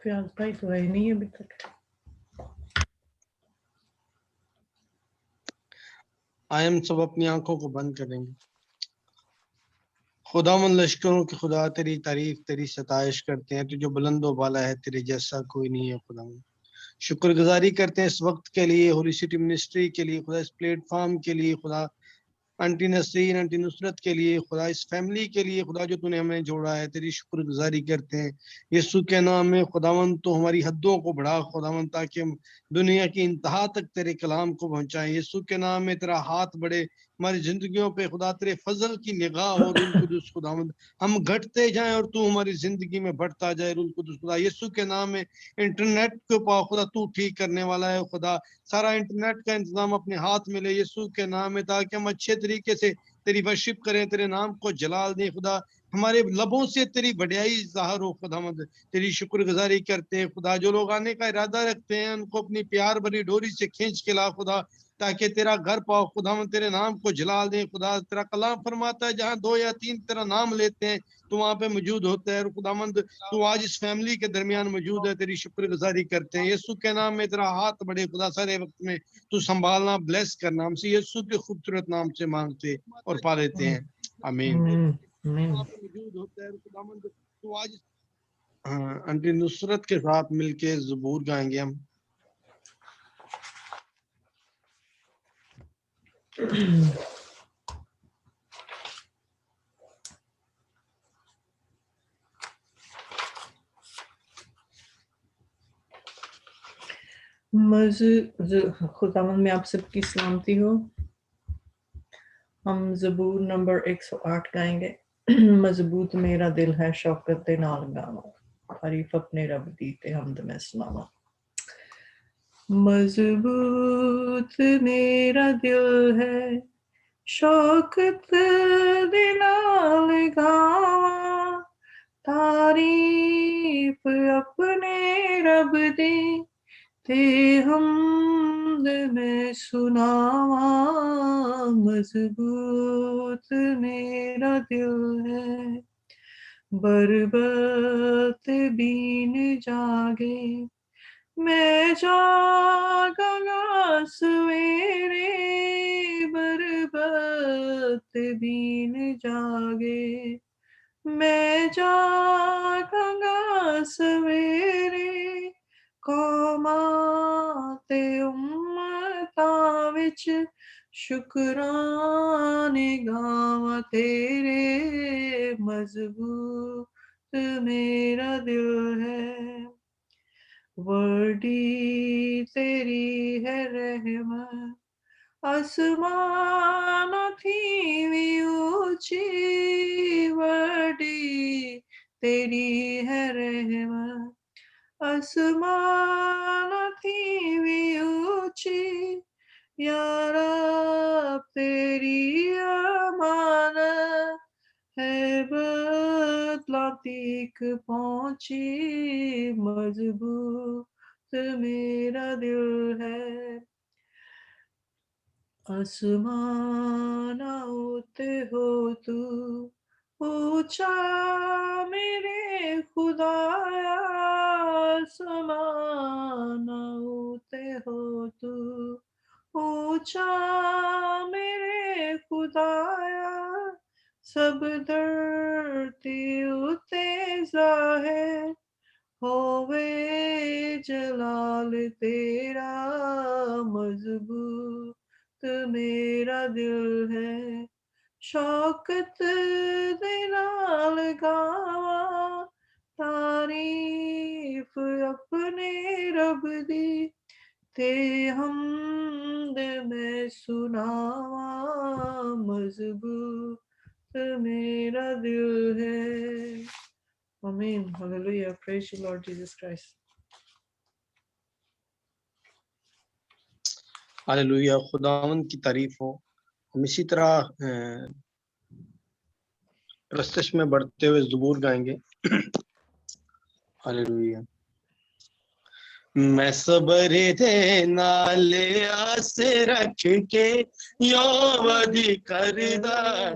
فیاض بھائی تو ہے نہیں ابھی تک. آئے ہم سب اپنی آنکھوں کو بند کریں گے. خداوند لشکروں کے خدا تیری تعریف تیری ستائش کرتے ہیں. تو جو بلند و بالا ہے تیرے جیسا کوئی نہیں ہے خداوند. شکر گزاری کرتے ہیں اس وقت کے لیے, ہولی سٹی منسٹری کے لیے خدا, اس پلیٹ فارم کے لیے خدا, آنٹی نسرین آنٹی نصرت کے لیے خدا, اس فیملی کے لیے خدا جو تو نے ہمیں جوڑا ہے. تیری شکر گزاری کرتے ہیں یسوع کے نام میں خداوند. تو ہماری حدوں کو بڑھا خداوند, تاکہ ہم دنیا کی انتہا تک تیرے کلام کو پہنچائیں. یسوع کے نام میں تیرا ہاتھ بڑھے ہماری زندگیوں پہ خدا, تیرے فضل کی نگاہ ہو روح القدس خداوند. ہم گھٹتے جائیں اور تو ہماری زندگی میں بڑھتا جائے روح القدس خدا. یسوع کے نام میں انٹرنیٹ کے پاس خدا تو ٹھیک کرنے والا ہے خدا. سارا انٹرنیٹ کا انتظام اپنے ہاتھ میں لے یسوع کے نام میں, تاکہ ہم اچھے طریقے سے تیری ورشپ کریں, تیرے نام کو جلال دیں خدا. ہمارے لبوں سے تیری بڑائی ظاہر ہو خداوند. تیری شکر گزاری کرتے ہیں خدا. جو لوگ آنے کا ارادہ رکھتے ہیں ان کو اپنی پیار بھری ڈوری سے کھینچ کے لا خدا, تاکہ تیرا گھر پاؤ خداوند, تیرے نام کو جلال دیں خدا. تیرا کلام فرماتا ہے جہاں 2 یا 3 تیرا نام لیتے ہیں تو وہاں پہ موجود ہوتا ہے خداوند. تو آج اس فیملی کے درمیان موجود ہے. تیری شکر گزاری کرتے ہیں یسوع کے نام میں. تیرا ہاتھ بڑے خدا, سارے وقت میں تو سنبھالنا, بلیس کرنا. ہم سے یسوع کے خوبصورت نام سے مانگتے اور پا لیتے ہیں, آمین. وہاں پہ موجود ہوتا ہے خداوند. تو آج آنٹی نصرت کے ساتھ مل کے زبور گائیں گے ہم. خداوند میں آپ سب کی سلامتی ہو. ہم زبور نمبر 108 گائیں گے. مضبوط میرا دل ہے شوکت نال گاواں, تعریف اپنے رب دی تے حمد میں سناواں. مضبوط میرا دل ہے شوکت دے نال گاواں, تعریف اپنے رب دی تے حمد میں سناواں. مضبوط میرا دل ہے بربت بین جاگے, میں جاگاں گا سویرے. بربت بین جاگے, میں جاگاں گا سویرے. قوماں تے امتاں وچ شکرانے گاواں تیرے. مضبوط میرا دل ہے وڈی تیری ہے رحمت, آسمان تھی وی اونچی. وڈی تیری ہے رحمت, آسمان تھی وی اونچی. یا رب تیری امانت ہے بدلاں تک پہنچی. مضبوط میرا دل ہے آسمان ہوتے ہو تو اونچا میرے خدایا. آسمان ہوتے ہو تو اونچا میرے خدایا. سب دھرتی اتے ظاہر ہووے جلال تیرا. مضبوط میرا دل ہے شوکت دے نال گاواں, تعریف اپنے رب دی تے حمد میں سناواں. مضبوط میرا دل ہے. آمین. ہلیلویہ. پریز دی لارڈ جیسس کرائسٹ. ہاللویہ. خداوند کی تعریف ہو. ہم اسی طرح رستش میں بڑھتے ہوئے زبور گائیں گے. ہاللویہ. میں صبر دے نال آس رکھ کے یوودی کردہ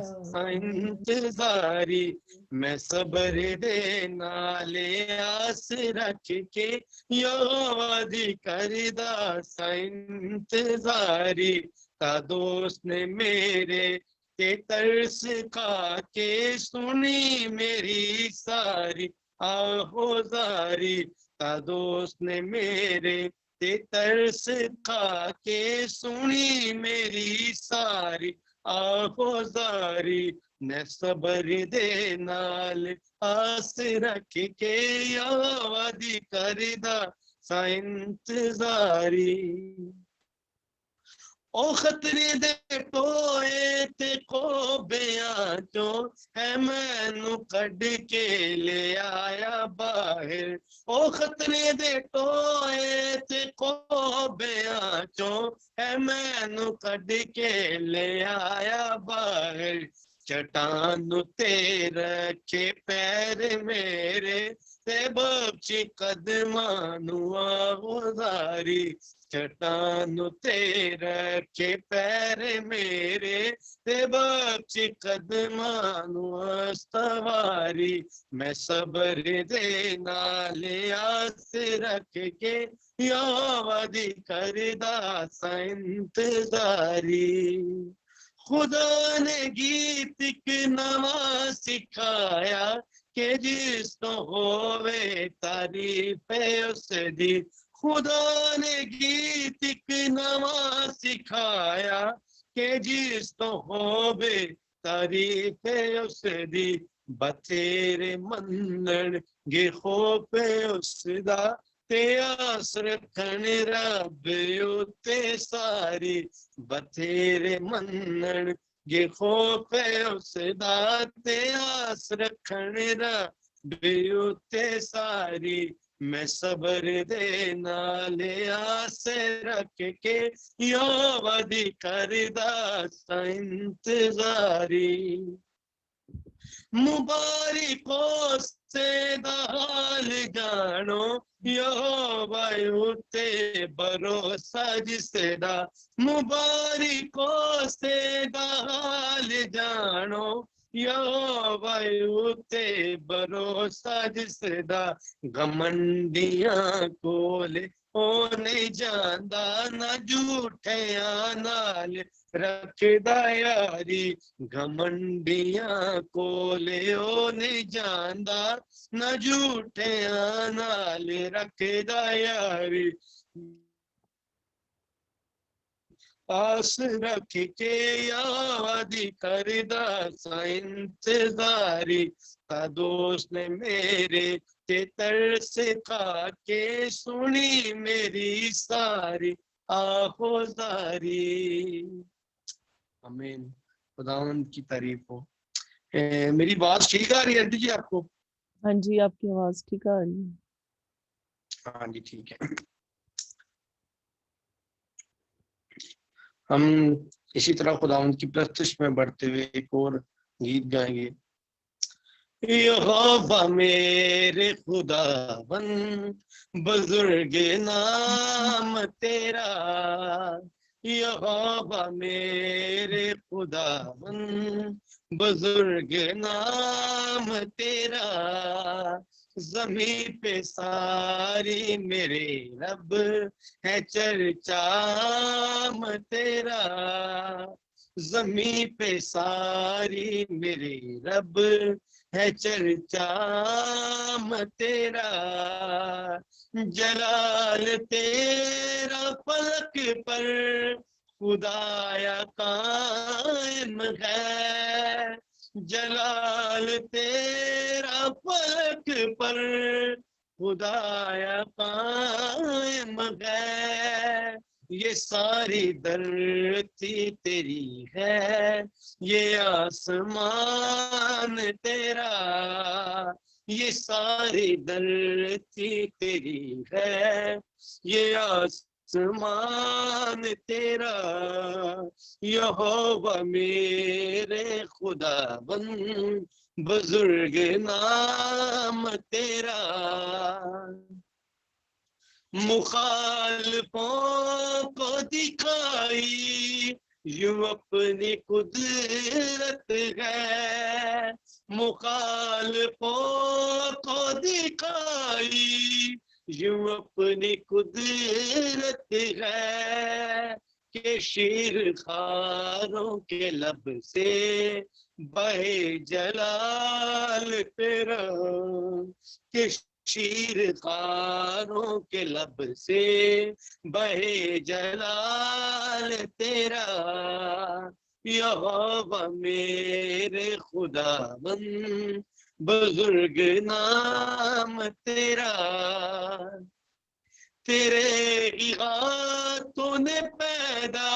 انتظاری میں صبر دے نال آس رکھ کے یوودی کردہ انتظاری تا دوست نے میرے تے ترس کھا کے سنی میری ساری آہوزاری تا دوست نے میرے تے ترس کھا کے سنی میری ساری آہوزاری میں صبر دے نال آس رکھ کے یادی کردہ سا انتظاری او خطرے دے ٹوئے تے کو بیاں چوں ہے مینوں کڈ کے لے آیا باہر او خطرے دے ٹوئے تے کو بیاں چوں ہے مینوں کڈ کے لے آیا باہر چٹان تے رکھے پیر میرے تے بخشی قدماں نوں آہوزاری چٹان تے رکھے پیر میرے تے بخشی قدماں نوں استواری میں صبر دے نال آس رکھ کے یادی کردہ سا انتظاری خدا نے گیت ایک نواں سکھایا کہ جس تو ہووے تعریف اس دی خدا نے گیت ایک نواں سکھایا کہ جس تو ہووے تعریف اس دی بتھیرے منن گے خوف اس دا تے آس رکھن رب اُتے ساری بتھیرے منن گے خوف اس دا تے آس رکھن رب اُتے ساری میں صبر دے نال آس رکھ کے یادی کردہ سا انتظاری مبارکوں سے حال جانو یہوہ اُتے بھروسہ جس دا مبارکوں سے حال جانو یہوہ اُتے بھروسہ جس دا گھمنڈیاں کولے او نہیں جاندا نہ جھوٹیاں نال رکھدا یاری گھمنڈیاں کولے او نہیں جاندا نہ جھوٹیاں نال رکھدا یاری آس رکھ کے یادی کردہ سا انتظاری تا دوست نے میرے تے ترس کھا کے سنی میری ساری آہوزاری آمین خداوند کی تعریف ہو میری بات ٹھیک آ رہی ہے آنٹی جی آپ کو ہاں جی آپ کی آواز ٹھیک آ رہی ہے ہاں جی ٹھیک ہے ہم اسی طرح خداوند کی پرستش میں بڑھتے ہوئے ایک اور گیت گائیں گے یہوہ میرے خدا بن بزرگ نام تیرا یہوہ میرے خدا بن بزرگ نام تیرا زمین پہ ساری میرے رب ہے چرچام تیرا زمین پہ ساری میرے رب ہے چرچام تیرا جلال تیرا فلک پر خدایا قائم ہے جلال تیرا فلک پر خدایا قائم ہے یہ ساری دھرتی تیری ہے یہ آسمان تیرا یہ ساری دھرتی تیری ہے یہ آسمان تیرا یہوہ میرے خدا بن بزرگ نام تیرا मुखालफों को दिखाई यूं अपनी कुदरत है, मुखालफों को दिखाई यूं अपनी कुदरत है, कि शीर खारों के लब से बहे जलाल तेरा, कि शीर खारों के लब से बहे जलाल तेरा, यहोवा मेरे खुदावंद बुजुर्ग नाम तेरा, तेरे ही हाथों ने पैदा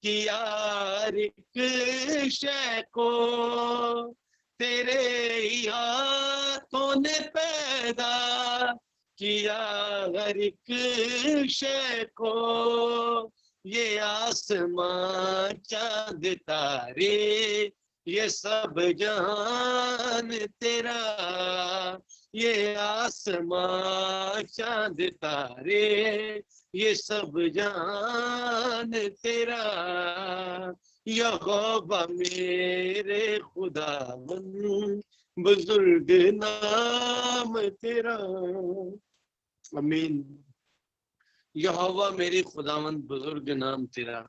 किया हर एक शय को, तेरे ही हाथों ने पैदा किया हर एक शय को, ये आसमां चांद तारे ये सब जहान तेरा, ये आसमां चांद तारे ये सब जहान तेरा, यहोवा मेरे खुदावंद बुजुर्ग नाम तेरा। आमीन। यहोवा मेरे खुदावंद बुजुर्ग नाम तेरा।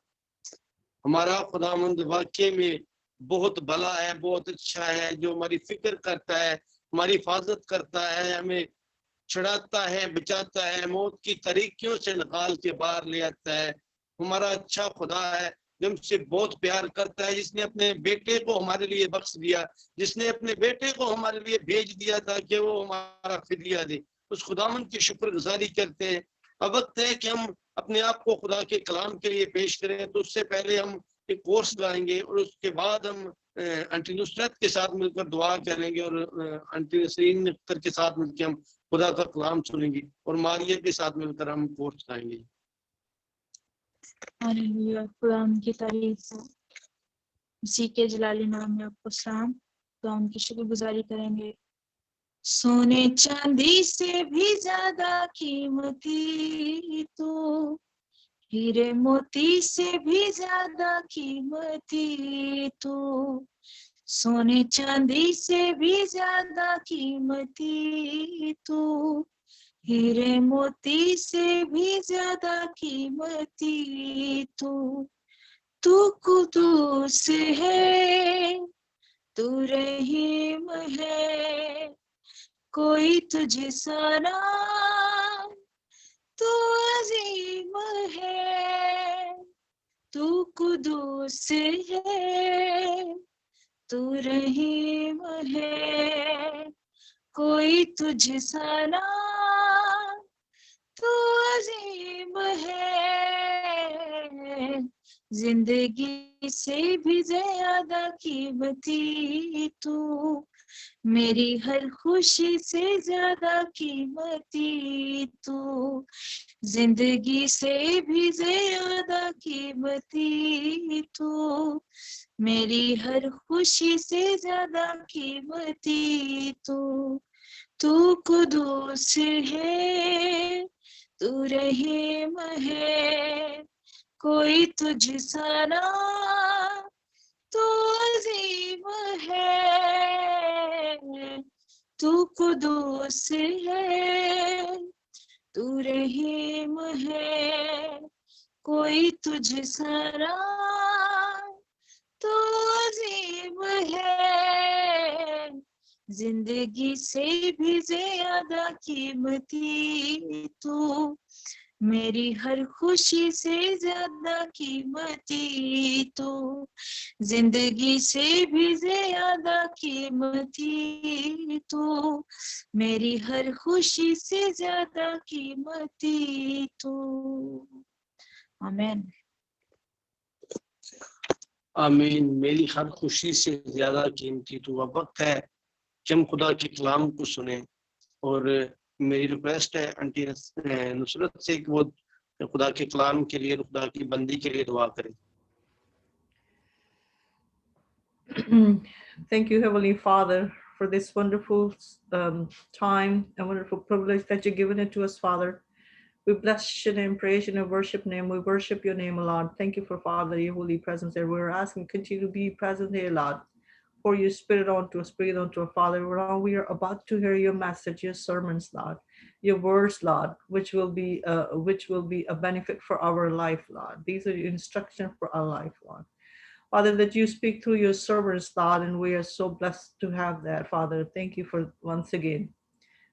हमारा खुदावंद वाकई में बहुत भला है, बहुत अच्छा है, जो हमारी फिक्र करता है, हमारी हिफाजत करता है, हमें छुड़ाता है, बचाता है, मौत की तरीकियों से निकाल के बाहर ले आता है। हमारा अच्छा खुदा है जो हमसे बहुत प्यार करता है, जिसने अपने बेटे को हमारे लिए बख्श दिया, जिसने अपने बेटे को हमारे लिए भेज दिया था कि वो हमारा फिदिया दे। उस खुदावन की शुक्रगुजारी करते हैं। अब वक्त है कि हम अपने आप को खुदा के कलाम के लिए पेश करें। तो उससे पहले हम एक कोर्स गाएंगे और उसके बाद हम आंटी नुसरत के साथ मिलकर दुआ करेंगे और आंटी नसरीन अख्तर के साथ मिलकर हम खुदा का कलाम सुनेंगे और मारिया के साथ मिलकर हम कोर्स गाएंगे। हालेलुया, खुदा की तारीफ हो, उसी के जलाली नाम में आपको सलाम। खुदा की शुक्रगुजारी करेंगे। सोने चांदी से भी ज्यादा कीमती तो, हीरे मोती से भी ज्यादा कीमती तो, सोने चांदी से भी ज्यादा कीमती तो, हीरे मोती से भी ज्यादा कीमती तो, तू कुदूस है, तू रहीम है, कोई तुझे सारा, तू अजीम है, तू कुदूस है, तू रहीम है, कोई तुझे सारा, तू अजीम है, जिंदगी से भी ज्यादा कीमती तू, मेरी हर खुशी से ज्यादा कीमती तू, जिंदगी से भी ज्यादा कीमती तू, मेरी हर खुशी से ज्यादा कीमती तू, तू कुदूस है, तू रहीम है, कोई तुझ सारा, तू अजीम है, तू कुदूस है, तू रहीम है, कोई तुझ सारा, तू अजीम है, जिंदगी से भी ज्यादा कीमती तू, मेरी हर खुशी से ज्यादा कीमती तू, जिंदगी से भी ज्यादा कीमती तू, मेरी हर खुशी से ज्यादा कीमती तू। आमीन। आमीन। मेरी हर खुशी से ज्यादा कीमती तू। अब वक्त है कि हम खुदा के कलाम को सुने और मेरी रिक्वेस्ट है आंटी नुसरत से कि वो खुदा के कलाम के लिए, खुदा की बंदी के लिए दुआ करें। Thank you, Heavenly Father, for this wonderful time and wonderful privilege that you've given it to us, Father. We bless your name, praise your name, worship name. We worship your name, Lord. Thank you for, Father, your holy presence there. We're asking, continue to be present here, Lord. Pour your spirit onto us, breathe onto us, Father. We are about to hear your message, your sermons, Lord, your words, Lord, which will be a benefit for our life, Lord. These are your instructions for our life, Lord. Father, that you speak through your servants, Lord, and we are so blessed to have that, Father. Thank you for once again.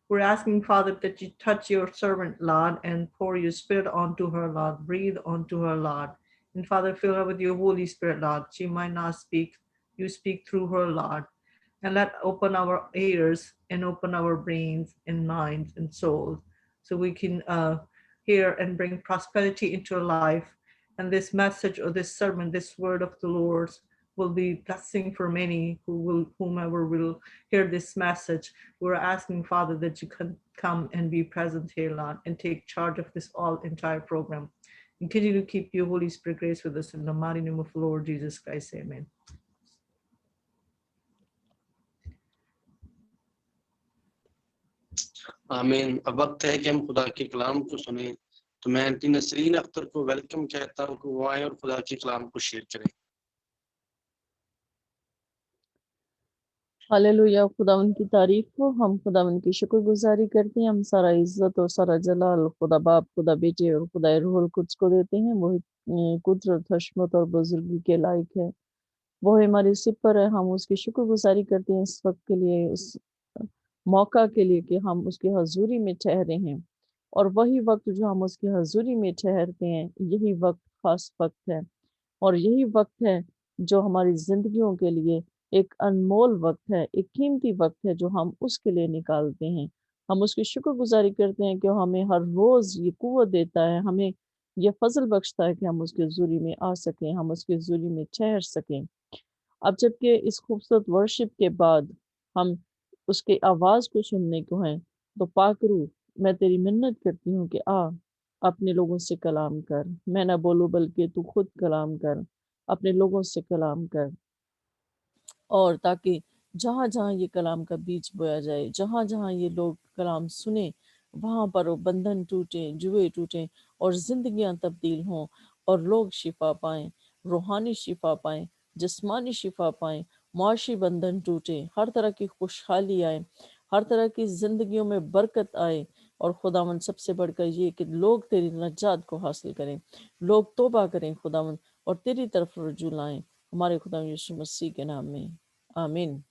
We're asking, Father, that you touch your servant, Lord, and pour your spirit onto her, Lord. Breathe onto her, Lord. And Father, fill her with your Holy Spirit, Lord. She might not speak. You speak through her, Lord. And let open our ears and open our brains and minds and souls so we can hear and bring prosperity into our life. And this message or this sermon, this word of the Lord will be blessing for many whomever will hear this message. We're asking, Father, that you can come and be present here, Lord, and take charge of this entire program. And continue to keep your Holy Spirit grace with us in the mighty name of the Lord Jesus Christ. Amen. आमीन। अब वक्त है कि हम खुदा के कलाम को सुने। तो मैं आंटी नसरीन अख्तर को वेलकम कहता हूँ कि वो आए और खुदा के कलाम को शेयर करें। हालेलुया। खुदावन की तारीफ हो, हम खुदावन की शुक्रगुजारी करते हैं। हम सारा इज्जत और सारा जलाल खुदा बाप, खुदा बेटे और खुदा रूहुल कुद्स को देते हैं। वही कुदरत, हशमत और बुजुर्गी के लायक है। वो हमारी सिपर है। हम उसकी शुक्रगुजारी करते हैं इस वक्त के लिए, इस मौका के लिए कि हम उसकी हजूरी में ठहरे हैं। और वही वक्त जो हम उसकी हजूरी में ठहरते हैं, यही वक्त खास वक्त है। और यही वक्त है जो हमारी जिंदगियों के लिए एक अनमोल वक्त है, एक कीमती वक्त है जो हम उसके लिए निकालते हैं। हम उसकी शुक्रगुजारी करते हैं कि हमें हर रोज ये कुव्वत देता है, हमें ये फजल बख्शता है कि हम उसके हुजूरी में आ सकें, हम उसके हुजूरी में ठहर सकें। अब जबकि इस खूबसूरत वर्शिप के बाद हम उसके आवाज को सुनने को हैं, तो पाकरू, मैं तेरी मिन्नत करती हूँ कि आ अपने लोगों से कलाम कर। मैं ना बोलूं बल्कि तू खुद कलाम कर, अपने लोगों से कलाम कर। और ताकि जहाँ जहाँ ये कलाम का बीज बोया जाए, जहाँ जहाँ ये लोग कलाम सुने, वहाँ पर वो बंधन टूटे, जुए टूटे और जिंदगियां तब्दील हों और लोग शिफा पाएं, रूहानी शिफा पाएं, जिस्मानी शिफा पाएं, मुआशी बंधन टूटे, हर तरह की खुशहाली आए, हर तरह की जिंदगियों में बरकत आए। और खुदावन सबसे बढ़कर ये कि लोग तेरी नजात को हासिल करें, लोग तौबा करें खुदावन और तेरी तरफ रुजू लाएं, हमारे खुदा यीशु मसीह के नाम में, आमीन।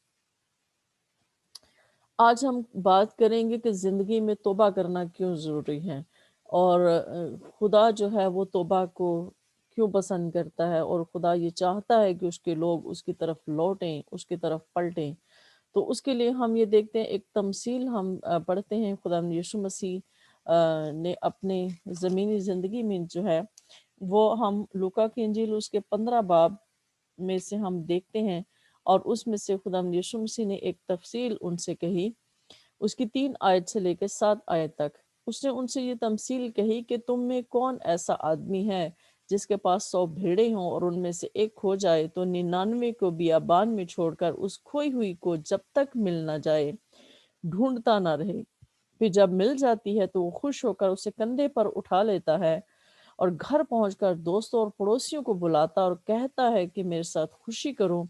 आज हम बात करेंगे कि ज़िंदगी में तौबा करना क्यों ज़रूरी है और खुदा जो है वो तौबा को क्यों पसंद करता है और खुदा ये चाहता है कि उसके लोग उसकी तरफ लौटें, उसकी तरफ पलटें। तो उसके लिए हम ये देखते हैं, एक तमसील हम पढ़ते हैं। खुदा यीशु मसीह ने अपने ज़मीनी ज़िंदगी में जो है वो हम लूका की इंजील उसके 15 बाब में से हम देखते हैं और उसमें से खुदा यीशु मसीह ने एक तफसील उनसे कही। उसकी 3 आयत से लेकर 7 आयत तक उसने उनसे ये तमसील कही कि तुम में कौन ऐसा आदमी है जिसके पास 100 भेड़ें हों और उनमें से एक खो जाए तो 99 को बियाबान में छोड़कर उस खोई हुई को जब तक मिल ना जाए ढूंढता ना रहे। फिर जब मिल जाती है तो वो खुश होकर उसे कंधे पर उठा लेता है और घर पहुंचकर दोस्तों और पड़ोसियों को बुलाता और कहता है कि मेरे साथ खुशी करो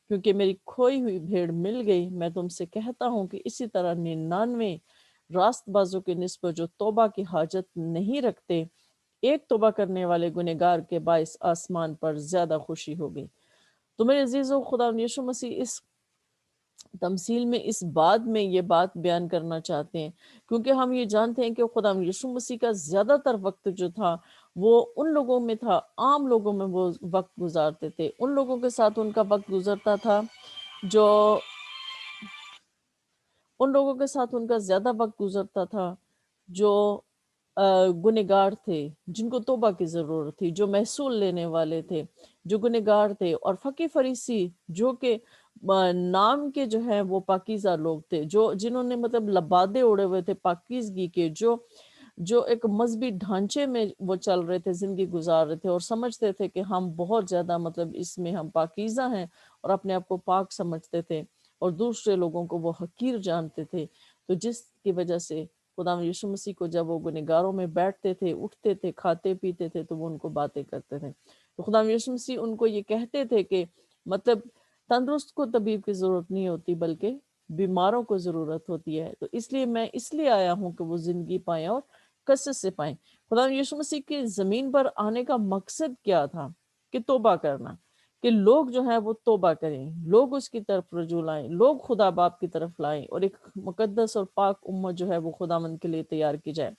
क्योंकि मेरी खोई हुई भेड़ मिल गई। मैं तुमसे कहता हूं कि इसी तरह 99 रास्तबाजों के निस्बत जो तौबा की हाजत नहीं रखते, एक तौबा करने वाले गुनहगार के बाइस आसमान पर ज्यादा खुशी होगी। तो मेरे अजीजों, खुदा यीशु मसीह इस तमसील में इस बात में ये बात बयान करना चाहते हैं क्योंकि हम ये जानते हैं कि खुदा यीशु मसीह का ज्यादातर वक्त जो था वो उन लोगों में था, आम लोगों में वो वक्त गुजारते थे, उन लोगों के साथ उनका वक्त गुजरता था जो उन लोगों के साथ उनका ज्यादा वक्त गुजरता था जो गुनहगार थे, जिनको तौबा की जरूरत थी, जो महसूल लेने वाले थे, जो गुनहगार थे, और फकी फरीसी जो के नाम के जो है वो पाकीज़ा लोग थे, जो जिन्होंने मतलब लबादे उड़े हुए थे पाकीज़गी के, जो एक मजहबी ढांचे में वो चल रहे थे, जिंदगी गुजार रहे थे और समझते थे कि हम बहुत ज्यादा मतलब इसमें हम पाकीज़ा हैं और अपने आप को पाक समझते थे और दूसरे लोगों को वो हकीर जानते थे। तो जिसकी वजह से खुदा यीशु मसीह को जब वो गुनहगारों में बैठते थे, उठते थे, खाते पीते थे, तो वो उनको बातें करते थे। तो खुदा यीशु मसीह उनको ये कहते थे कि मतलब तंदुरुस्त को तबीब की जरूरत नहीं होती, बल्कि बीमारों को जरूरत होती है। तो इसलिए मैं इसलिए आया हूँ कि वो जिंदगी पाएं और कसरत से पाएं। खुदा यीशु मसीह की जमीन पर आने का मकसद क्या था? कि तौबा करना, कि लोग जो है वो तौबा करें, लोग उसकी तरफ रजू लाएं, लोग खुदा बाप की तरफ लाएं, और एक मुकद्दस और पाक उम्मत जो है वो खुदावंद के लिए तैयार की जाए।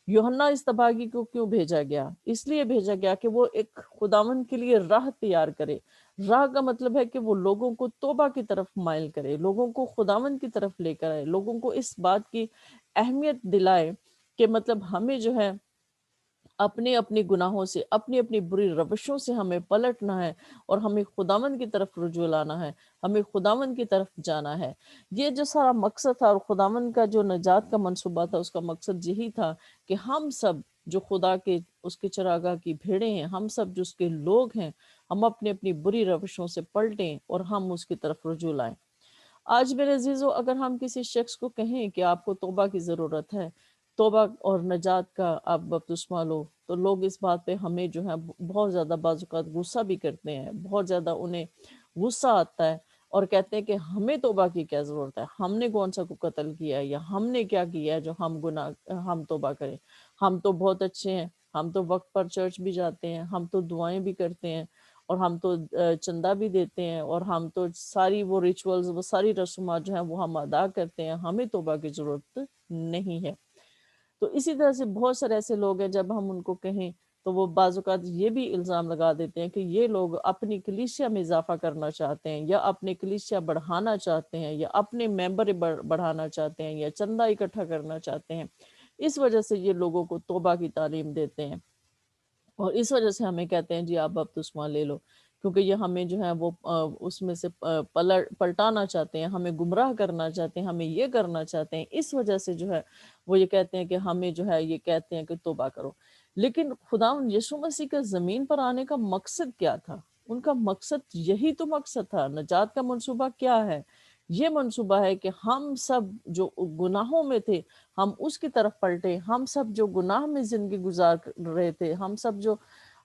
यूहन्ना इस्तबागी को क्यों भेजा गया? इसलिए भेजा गया कि वो एक खुदावंद के लिए राह तैयार करे। राह का मतलब है कि वो लोगों को तौबा की तरफ माइल करे, लोगों को खुदावंद की तरफ लेकर आए, लोगों को इस बात की अहमियत दिलाए कि मतलब हमें जो है अपने अपने गुनाहों से, अपनी अपनी बुरी रविशों से हमें पलटना है और हमें खुदावंद की तरफ रुजू लाना है, हमें खुदावंद की तरफ जाना है। ये जो सारा मकसद था, और खुदावंद का जो नजात का मंसूबा था, उसका मकसद यही था कि हम सब जो खुदा के उसके चरागाह की भेड़ें हैं, हम सब जो उसके लोग हैं, हम अपनी अपनी बुरी रविशों से पलटें और हम उसकी तरफ रुजू लाएं। आज मेरे अजीजों, अगर हम किसी शख्स को कहें कि आपको तौबा की ज़रूरत है, तौबा और नजात का आप बपतिस्मा लो, तो लोग इस बात पे हमें जो है बहुत ज़्यादा बाज़-औक़ात गुस्सा भी करते हैं, बहुत ज़्यादा उन्हें गुस्सा आता है और कहते हैं कि हमें तौबा की क्या ज़रूरत है, हमने कौन सा को कत्ल किया है या हमने क्या किया है जो हम तौबा करें, हम तो बहुत अच्छे हैं, हम तो वक्त पर चर्च भी जाते हैं, हम तो दुआएं भी करते हैं, और हम तो चंदा भी देते हैं, और हम तो सारी वो रिचुअल्स, वो सारी रस्मात जो हैं वो हम अदा करते हैं, हमें तौबा की ज़रूरत नहीं है। तो इसी तरह से बहुत सारे ऐसे लोग हैं, जब हम उनको कहें तो वो बाज़-औक़ात ये भी इल्ज़ाम लगा देते हैं कि ये लोग अपनी कलीसिया में इजाफ़ा करना चाहते हैं, या अपनी कलीसिया बढ़ाना चाहते हैं, या अपने मेंबर बढ़ाना चाहते हैं, या चंदा इकट्ठा करना चाहते हैं। इस वजह से ये लोगों को तौबा की तालीम देते हैं, और इस वजह से हमें कहते हैं जी आप बपतिस्मा ले लो, क्योंकि ये हमें जो है वो उसमें से पलटाना चाहते हैं, हमें गुमराह करना चाहते हैं, हमें ये करना चाहते हैं। इस वजह से जो है वो ये कहते हैं कि हमें जो है ये कहते हैं कि तौबा करो। लेकिन खुदावंद यीशु मसीह का ज़मीन पर आने का मकसद क्या था? उनका मकसद यही तो मकसद था। नजात का मंसूबा क्या है? ये मंसूबा है कि हम सब जो गुनाहों में थे, हम उसकी तरफ पलटे, हम सब जो गुनाह में जिंदगी गुजार रहे थे,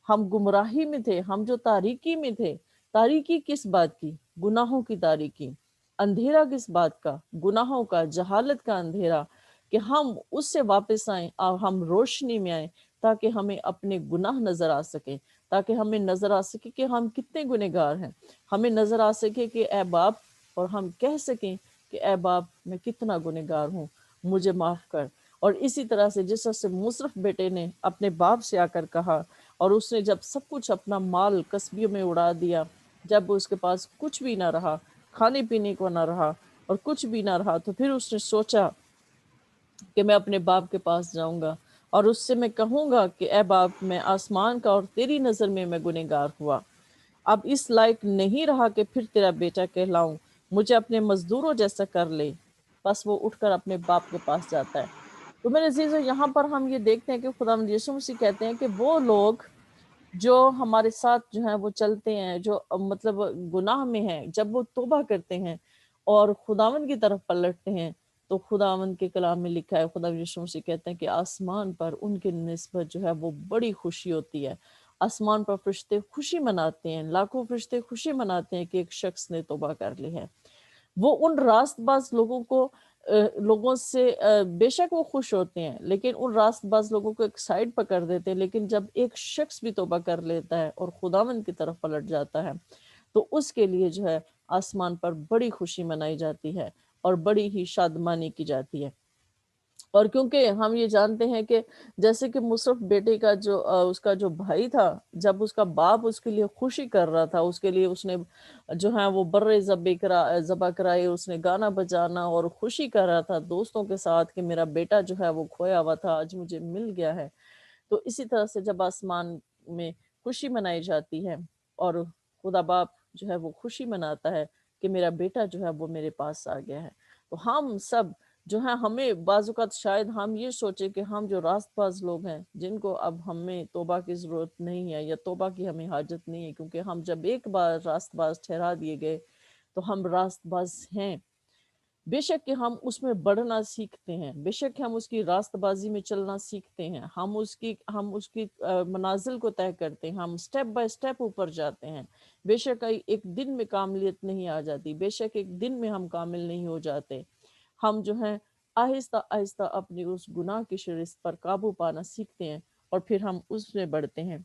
हम गुमराही में थे, हम जो तारीकी में थे। तारीकी किस बात की? गुनाहों की तारीकी। अंधेरा किस बात का? गुनाहों का, जहालत का अंधेरा। कि हम उससे वापस आए और हम रोशनी में आए, ताकि हमें अपने गुनाह नजर आ सके, ताकि हमें नजर आ सके कि हम कितने गुनहगार हैं, हमें नजर आ सके कि ए बाप, और हम कह सकें कि ए बाप मैं कितना गुनहगार हूँ, मुझे माफ कर। और इसी तरह से जिस तरह से मुसरफ बेटे ने अपने बाप से आकर कहा, और उसने जब सब कुछ अपना माल कस्बियों में उड़ा दिया, जब उसके पास कुछ भी ना रहा, खाने पीने को ना रहा और कुछ भी ना रहा, तो फिर उसने सोचा कि मैं अपने बाप के पास जाऊंगा और उससे मैं कहूंगा कि ए बाप, मैं आसमान का और तेरी नज़र में मैं गुनहगार हुआ, अब इस लायक नहीं रहा कि फिर तेरा बेटा कहलाऊं, मुझे अपने मजदूरों जैसा कर ले। बस वो उठकर अपने बाप के पास जाता है। तो मेरे अजीजों, यहाँ पर हम ये देखते हैं कि खुदा यीशु मसीह कहते हैं कि वो लोग जो हमारे साथ जो है वो चलते हैं, जो मतलब गुनाह में हैं, जब वो तौबा करते हैं और खुदावंद की तरफ पलटते हैं, तो खुदावंद के कलाम में लिखा है, खुदा यीशु मसीह कहते हैं कि आसमान पर उनके निस्बत जो है वो बड़ी खुशी होती है। आसमान पर फरिश्ते खुशी मनाते हैं, लाखों फरिश्ते खुशी मनाते हैं कि एक शख्स ने तौबा कर ली है। वो उन रास्तबाज लोगों से बेशक वो खुश होते हैं, लेकिन उन रास्तबाज लोगों को एक साइड पर कर देते हैं। लेकिन जब एक शख्स भी तौबा कर लेता है और खुदावंद की तरफ पलट जाता है, तो उसके लिए जो है आसमान पर बड़ी खुशी मनाई जाती है और बड़ी ही शादमानी की जाती है। और क्योंकि हम ये जानते हैं कि जैसे कि मुसरफ बेटे का जो उसका जो भाई था, जब उसका बाप उसके लिए खुशी कर रहा था, उसके लिए उसने जो है वो बर्रे ज़बा कराए, उसने गाना बजाना और खुशी कर रहा था दोस्तों के साथ कि मेरा बेटा जो है वो खोया हुआ था, आज मुझे मिल गया है। तो इसी तरह से जब आसमान में खुशी मनाई जाती है और खुदा बाप जो है वो खुशी मनाता है कि मेरा बेटा जो है वो मेरे पास आ गया है, तो हम सब जो है, हमें बाज़-औक़ात शायद हम ये सोचे कि हम जो रास्तबाज लोग हैं, जिनको अब हमें तौबा की ज़रूरत नहीं है या तौबा की हमें हाजत नहीं है, क्योंकि हम जब एक बार रास्तबाज ठहरा दिए गए तो हम रास्तबाज हैं। بے شک کہ ہم اس میں بڑھنا سیکھتے ہیں، بے شک کہ ہم اس کی راست بازی میں چلنا سیکھتے ہیں، ہم اس کی منازل کو طے کرتے ہیں، ہم سٹیپ بائی سٹیپ اوپر جاتے ہیں۔ بے شک ایک دن میں کاملیت نہیں آ جاتی، بے شک ایک دن میں ہم کامل نہیں ہو جاتے، ہم جو ہیں آہستہ آہستہ اپنی اس گناہ کی شرست پر قابو پانا سیکھتے ہیں اور پھر ہم اس میں بڑھتے ہیں۔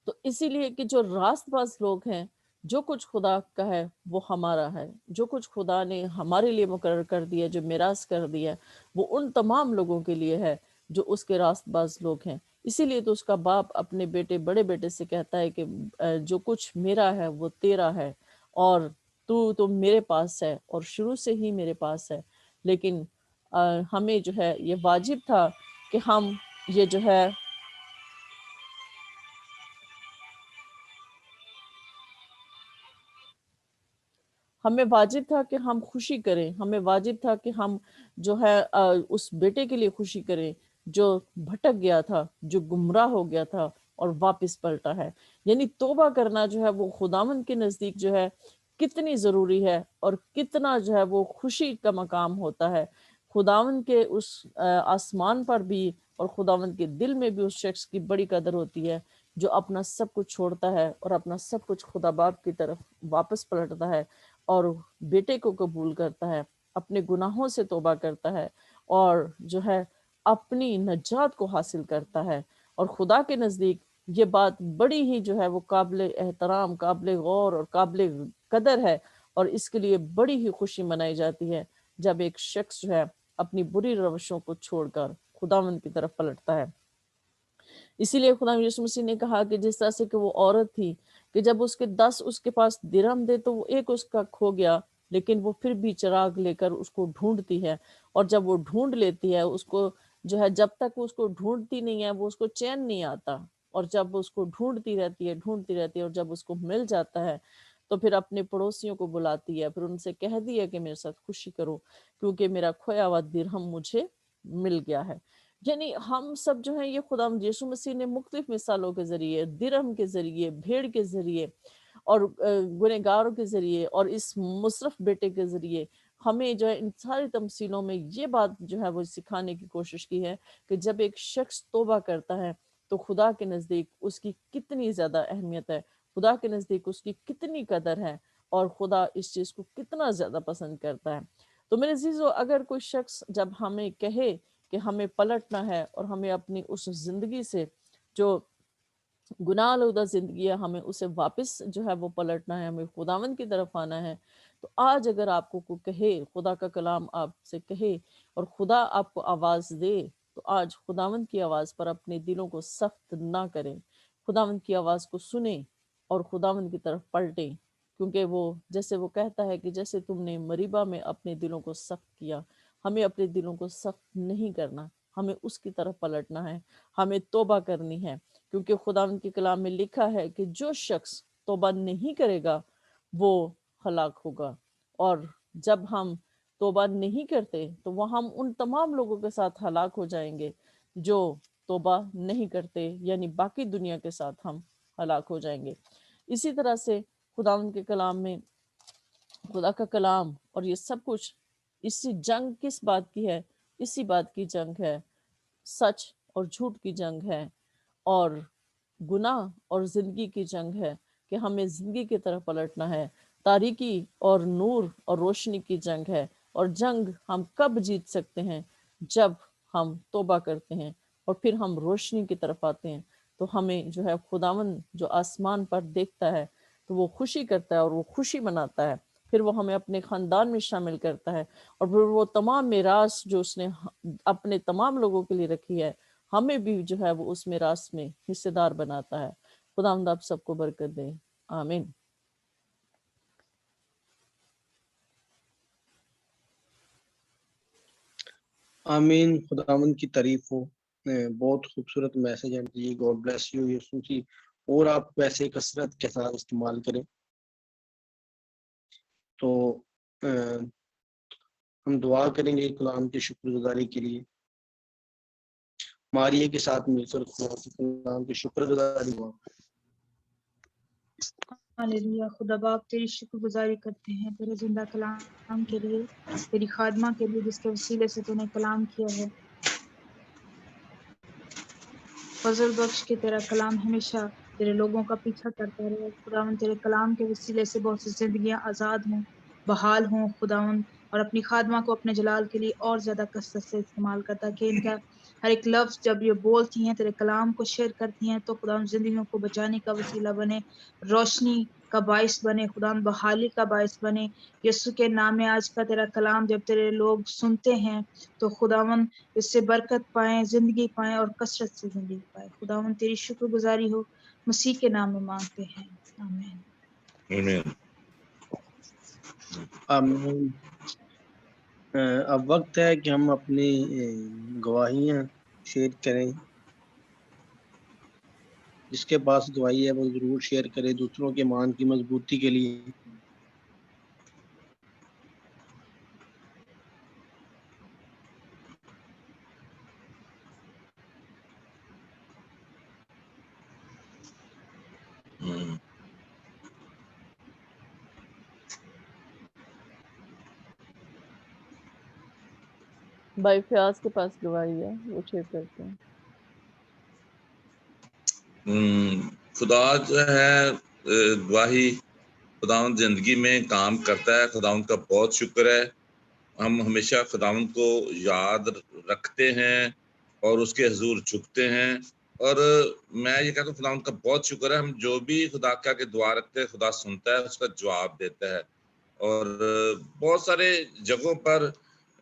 تو اسی لیے کہ جو راست باز لوگ ہیں، جو کچھ خدا کا ہے وہ ہمارا ہے، جو کچھ خدا نے ہمارے لیے مقرر کر دیا، جو میراث کر دیا، وہ ان تمام لوگوں کے لیے ہے جو اس کے راست باز لوگ ہیں۔ اسی لیے تو اس کا باپ اپنے بڑے بیٹے سے کہتا ہے کہ جو کچھ میرا ہے وہ تیرا ہے، اور تو میرے پاس ہے اور شروع سے ہی میرے پاس ہے۔ لیکن ہمیں جو ہے یہ واجب تھا کہ ہم یہ جو ہے ہمیں واجب تھا کہ ہم خوشی کریں، ہمیں واجب تھا کہ ہم جو ہے اس بیٹے کے لیے خوشی کریں جو بھٹک گیا تھا، جو گمراہ ہو گیا تھا اور واپس پلٹا ہے۔ یعنی توبہ کرنا جو ہے وہ خداوند کے نزدیک جو ہے کتنی ضروری ہے اور کتنا جو ہے وہ خوشی کا مقام ہوتا ہے۔ خداوند کے اس آسمان پر بھی اور خداوند کے دل میں بھی اس شخص کی بڑی قدر ہوتی ہے جو اپنا سب کچھ چھوڑتا ہے اور اپنا سب کچھ خدا باپ کی طرف واپس پلٹتا ہے اور بیٹے کو قبول کرتا ہے، اپنے گناہوں سے توبہ کرتا ہے اور جو ہے اپنی نجات کو حاصل کرتا ہے۔ اور خدا کے نزدیک یہ بات بڑی ہی جو ہے وہ قابل احترام، قابل غور اور قابل قدر ہے، اور اس کے لیے بڑی ہی خوشی منائی جاتی ہے جب ایک شخص جو ہے اپنی بری روشوں کو چھوڑ کر خداوند کی طرف پلٹتا ہے۔ اسی لیے خدا یسوع مسیح نے کہا کہ جس طرح سے کہ وہ عورت تھی کہ جب اس کے 10 اس کے پاس درہم دے تو وہ ایک اس کا کھو گیا، لیکن وہ پھر بھی چراغ لے کر اس کو ڈھونڈتی ہے، اور جب وہ ڈھونڈ لیتی ہے اس کو جو ہے، جب تک وہ اس کو ڈھونڈتی نہیں ہے وہ اس کو چین نہیں آتا، اور جب وہ اس کو ڈھونڈتی رہتی ہے اور جب اس کو مل جاتا ہے تو پھر اپنے پڑوسیوں کو بلاتی ہے، پھر ان سے کہہ دیا کہ میرے ساتھ خوشی کرو کیونکہ میرا کھویا ہوا درہم مجھے مل گیا ہے۔ یعنی ہم سب جو ہیں یہ خدا یسوع مسیح نے مختلف مثالوں کے ذریعے، درہم کے ذریعے، بھیڑ کے ذریعے اور گنہگاروں کے ذریعے اور اس مصرف بیٹے کے ذریعے ہمیں جو ہے ان ساری تمثیلوں میں یہ بات جو ہے وہ سکھانے کی کوشش کی ہے کہ جب ایک شخص توبہ کرتا ہے تو خدا کے نزدیک اس کی کتنی زیادہ اہمیت ہے، خدا کے نزدیک اس کی کتنی قدر ہے، اور خدا اس چیز کو کتنا زیادہ پسند کرتا ہے۔ تو میرے عزیزو، اگر کوئی شخص جب ہمیں کہے کہ ہمیں پلٹنا ہے اور ہمیں اپنی اس زندگی سے جو گناہ آلودہ زندگی ہے ہمیں اسے واپس جو ہے وہ پلٹنا ہے، ہمیں خداوند کی طرف آنا ہے، تو آج اگر آپ کو کوئی کہے، خدا کا کلام آپ سے کہے اور خدا آپ کو آواز دے، تو آج خداوند کی آواز پر اپنے دلوں کو سخت نہ کریں، خداوند کی آواز کو سنیں اور خداوند کی طرف پلٹیں، کیونکہ وہ جیسے وہ کہتا ہے کہ جیسے تم نے مریبہ میں اپنے دلوں کو سخت کیا، ہمیں اپنے دلوں کو سخت نہیں کرنا، ہمیں اس کی طرف پلٹنا ہے، ہمیں توبہ کرنی ہے، کیونکہ خداوند کے کلام میں لکھا ہے کہ جو شخص توبہ نہیں کرے گا وہ ہلاک ہوگا، اور جب ہم توبہ نہیں کرتے تو وہ ہم ان تمام لوگوں کے ساتھ ہلاک ہو جائیں گے جو توبہ نہیں کرتے، یعنی باقی دنیا کے ساتھ ہم ہلاک ہو جائیں گے۔ اسی طرح سے خداوند کے کلام میں خدا کا کلام اور یہ سب کچھ، اسی جنگ کس بات کی ہے؟ اسی بات کی جنگ ہے، سچ اور جھوٹ کی جنگ ہے، اور گناہ اور زندگی کی جنگ ہے کہ ہمیں زندگی کی طرف پلٹنا ہے، تاریکی اور نور اور روشنی کی جنگ ہے، اور جنگ ہم کب جیت سکتے ہیں؟ جب ہم توبہ کرتے ہیں اور پھر ہم روشنی کی طرف آتے ہیں، تو ہمیں جو ہے خداوند جو آسمان پر دیکھتا ہے تو وہ خوشی کرتا ہے اور وہ خوشی مناتا ہے، پھر وہ ہمیں اپنے خاندان میں شامل کرتا ہے، اور پھر وہ تمام میراث جو اس نے اپنے تمام لوگوں کے لیے رکھی ہے ہمیں بھی جو ہے وہ اس میراث میں حصے دار بناتا ہے۔ خداوند آپ سب کو برکت دے، آمین۔ آمین۔ خداوند کی تعریف ہو، بہت خوبصورت میسج ہے جی، گاڈ بلیس یو یسوع جی، اور آپ ویسے کثرت کے ساتھ استعمال کریں۔ تو ہم دعا کریں گے کلام کی شکر گزاری کے لیے، ماریہ کے ساتھ مل کر کلام کی شکر گزاری ہوا۔ हालेलुया। खुदा बाप तेरी शुक्रगुजारी करते हैं तेरे जिंदा कलाम के लिए, तेरी खादमा के लिए जिसके वसीले से तूने कलाम किया है। फजल बख्श के तेरा कलाम हमेशा तेरे लोगों का पीछा करता रहे। खुदावन तेरे कलाम के वसीले से बहुत सी जिंदगियां आज़ाद हों, बहाल हों खुदावन, और अपनी खादमा को अपने जलाल के लिए और ज़्यादा कसरत से इस्तेमाल करता कि इनका हर एक लफ्ज़ जब ये बोलती हैं तेरे कलाम को शेयर करती हैं तो खुदावन ज़िंदगियों को बचाने का वसीला बने, रोशनी का बाइस बने, खुदावन बहाली का बाइस बने। यीशु के नाम में आज का तेरा कलाम जब तेरे लोग सुनते हैं तो खुदावन इससे बरकत पाएं, जिंदगी पाएं और कसरत से जिंदगी पाएं। खुदावन तेरी शुक्रगुजारी हो, मसीह के नाम में मांगते हैं, आमीन। आमीन। आमीन। अब वक्त है कि हम अपनी गवाहियां शेयर करें। जिसके पास गवाही है वो जरूर शेयर करे दूसरों के मान की मजबूती के लिए। भाई फयाज के पास गवाही है, वो शेयर करते हैं। खुदा जो है गवाही खुदावंद जिंदगी में काम करता है। खुदावंद का बहुत शुक्र है, हम हमेशा खुदावंद को याद रखते हैं और उसके हजूर झुकते हैं। और मैं ये कहता हूँ खुदावंद का बहुत शुक्र है, हम जो भी खुदा के आगे दुआ रखते हैं खुदा सुनता है, उसका जवाब देता है। और बहुत सारे जगहों पर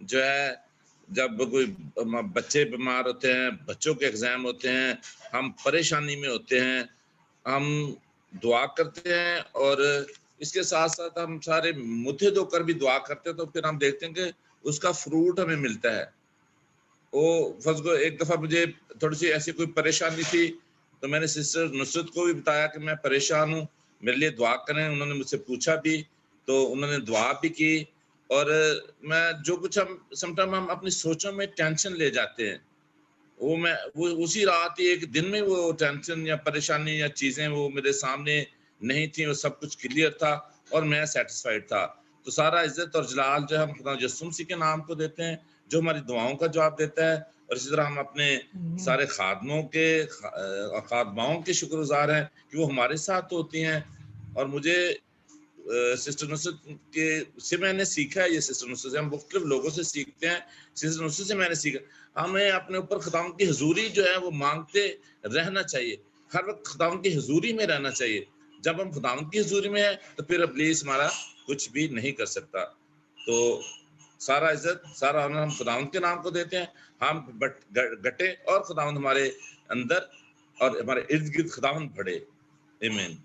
जो है जब कोई बच्चे बीमार होते हैं, बच्चों के एग्जाम होते हैं, हम परेशानी में होते हैं, हम दुआ करते हैं और इसके साथ साथ हम सारे मुद्दे होकर भी दुआ करते हैं, तो फिर हम देखते हैं कि उसका फ्रूट हमें मिलता है। वो फर्ज एक दफा मुझे थोड़ी सी ऐसी कोई परेशानी थी तो मैंने सिस्टर नुसरत को भी बताया कि मैं परेशान हूँ, मेरे लिए दुआ करें। उन्होंने मुझसे पूछा भी तो उन्होंने दुआ भी की। और मैं जो कुछ हम समटाइम हम अपनी सोचों में टेंशन ले जाते हैं, वो उसी रात ही एक दिन में वो टेंशन या परेशानी या चीजें वो मेरे सामने नहीं थी, वो सब कुछ क्लियर था और मैं सेटिस्फाइड था। तो सारा इज्जत और जलाल जो हम खुदा यीशु मसीह के नाम को देते हैं जो हमारी दुआओं का जवाब देता है। और इसी तरह हम अपने सारे खादमाओं के शुक्रगुजार हैं कि वो हमारे साथ होती हैं। और मुझे सिस्टर नुसरत के से मैंने सीखा है, ये सिस्टर नुसरत से हम मुख्तलिफ लोगों से सीखते हैं, सिस्टर नुसरत से मैंने सीखा हमें अपने ऊपर खुदावंद की हुजूरी जो है वो मांगते रहना चाहिए, हर वक्त खुदावंद की हुजूरी में रहना चाहिए। जब हम खुदावंद की हुजूरी में है तो फिर इब्लीस हमारा कुछ भी नहीं कर सकता। तो सारा इज्जत सारा ऑनर हम खुदावंद के नाम को देते हैं। हम गटे और खुदावंद हमारे अंदर और हमारे इर्द गिर्द खुदावंद बढ़े। आमीन।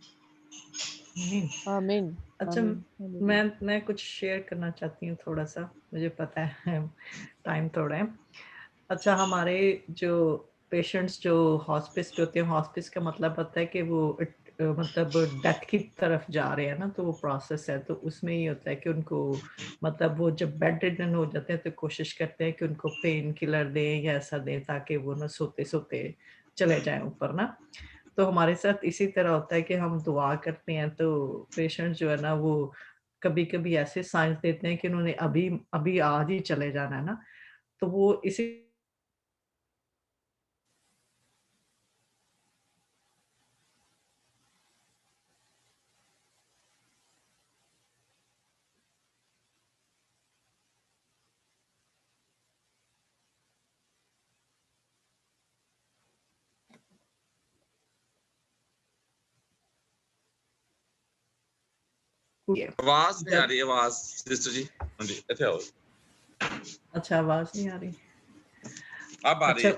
आमीन। अच्छा, मैं कुछ शेयर करना चाहती हूँ थोड़ा सा, मुझे पता है टाइम थोड़ा है। अच्छा, हमारे जो पेशेंट्स जो हॉस्पिस पे होते हैं, हॉस्पिस का मतलब होता है कि वो मतलब डेथ की तरफ जा रहे हैं ना, तो वो प्रोसेस है। तो उसमें ये होता है कि उनको मतलब वो जब बेड रिडन हो जाते हैं तो कोशिश करते हैं कि उनको पेन किलर दें या ऐसा दें ताकि वो ना सोते सोते चले जाएं ऊपर ना। तो हमारे साथ इसी तरह होता है कि हम दुआ करते हैं तो पेशेंट जो है ना वो कभी-कभी ऐसे साइंस देते हैं कि उन्होंने अभी अभी आज ही चले जाना है ना, तो वो इसी आवाज नहीं आ रही, आवाज सिस्टर जी। हाँ जी, ऐसे आओ। अच्छा, आवाज नहीं आ रही, अब आ रही है।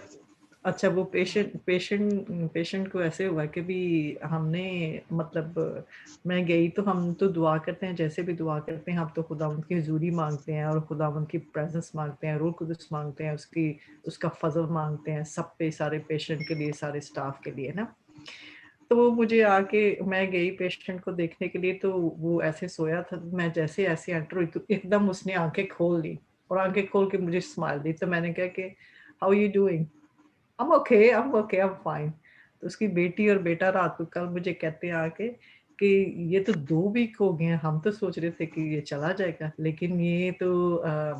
अच्छा वो पेशेंट को ऐसे हुआ कि भी हमने मतलब मैं गई तो हम तो दुआ करते हैं, जैसे भी दुआ करते हैं हम तो खुदावंद की हुजूरी मांगते हैं और खुदावंद की प्रेजेंस मांगते हैं, रूह कुदस मांगते हैं, उसका फजल मांगते हैं सब पे, सारे पेशेंट के लिए, सारे स्टाफ के लिए ना। तो वो मुझे आके, मैं गई पेशेंट को देखने के लिए तो वो ऐसे सोया था, मैं जैसे ऐसे एंटर हुई तो एकदम उसने आंखें खोल ली और आंखें खोल के मुझे स्माइल दी। तो मैंने कहा कि how you doing? I'm okay, I'm fine। तो उसकी बेटी और बेटा रात को कल मुझे कहते हैं आके कि ये तो 2 वीक हो गए हैं, हम तो सोच रहे थे कि ये चला जाएगा, लेकिन ये तो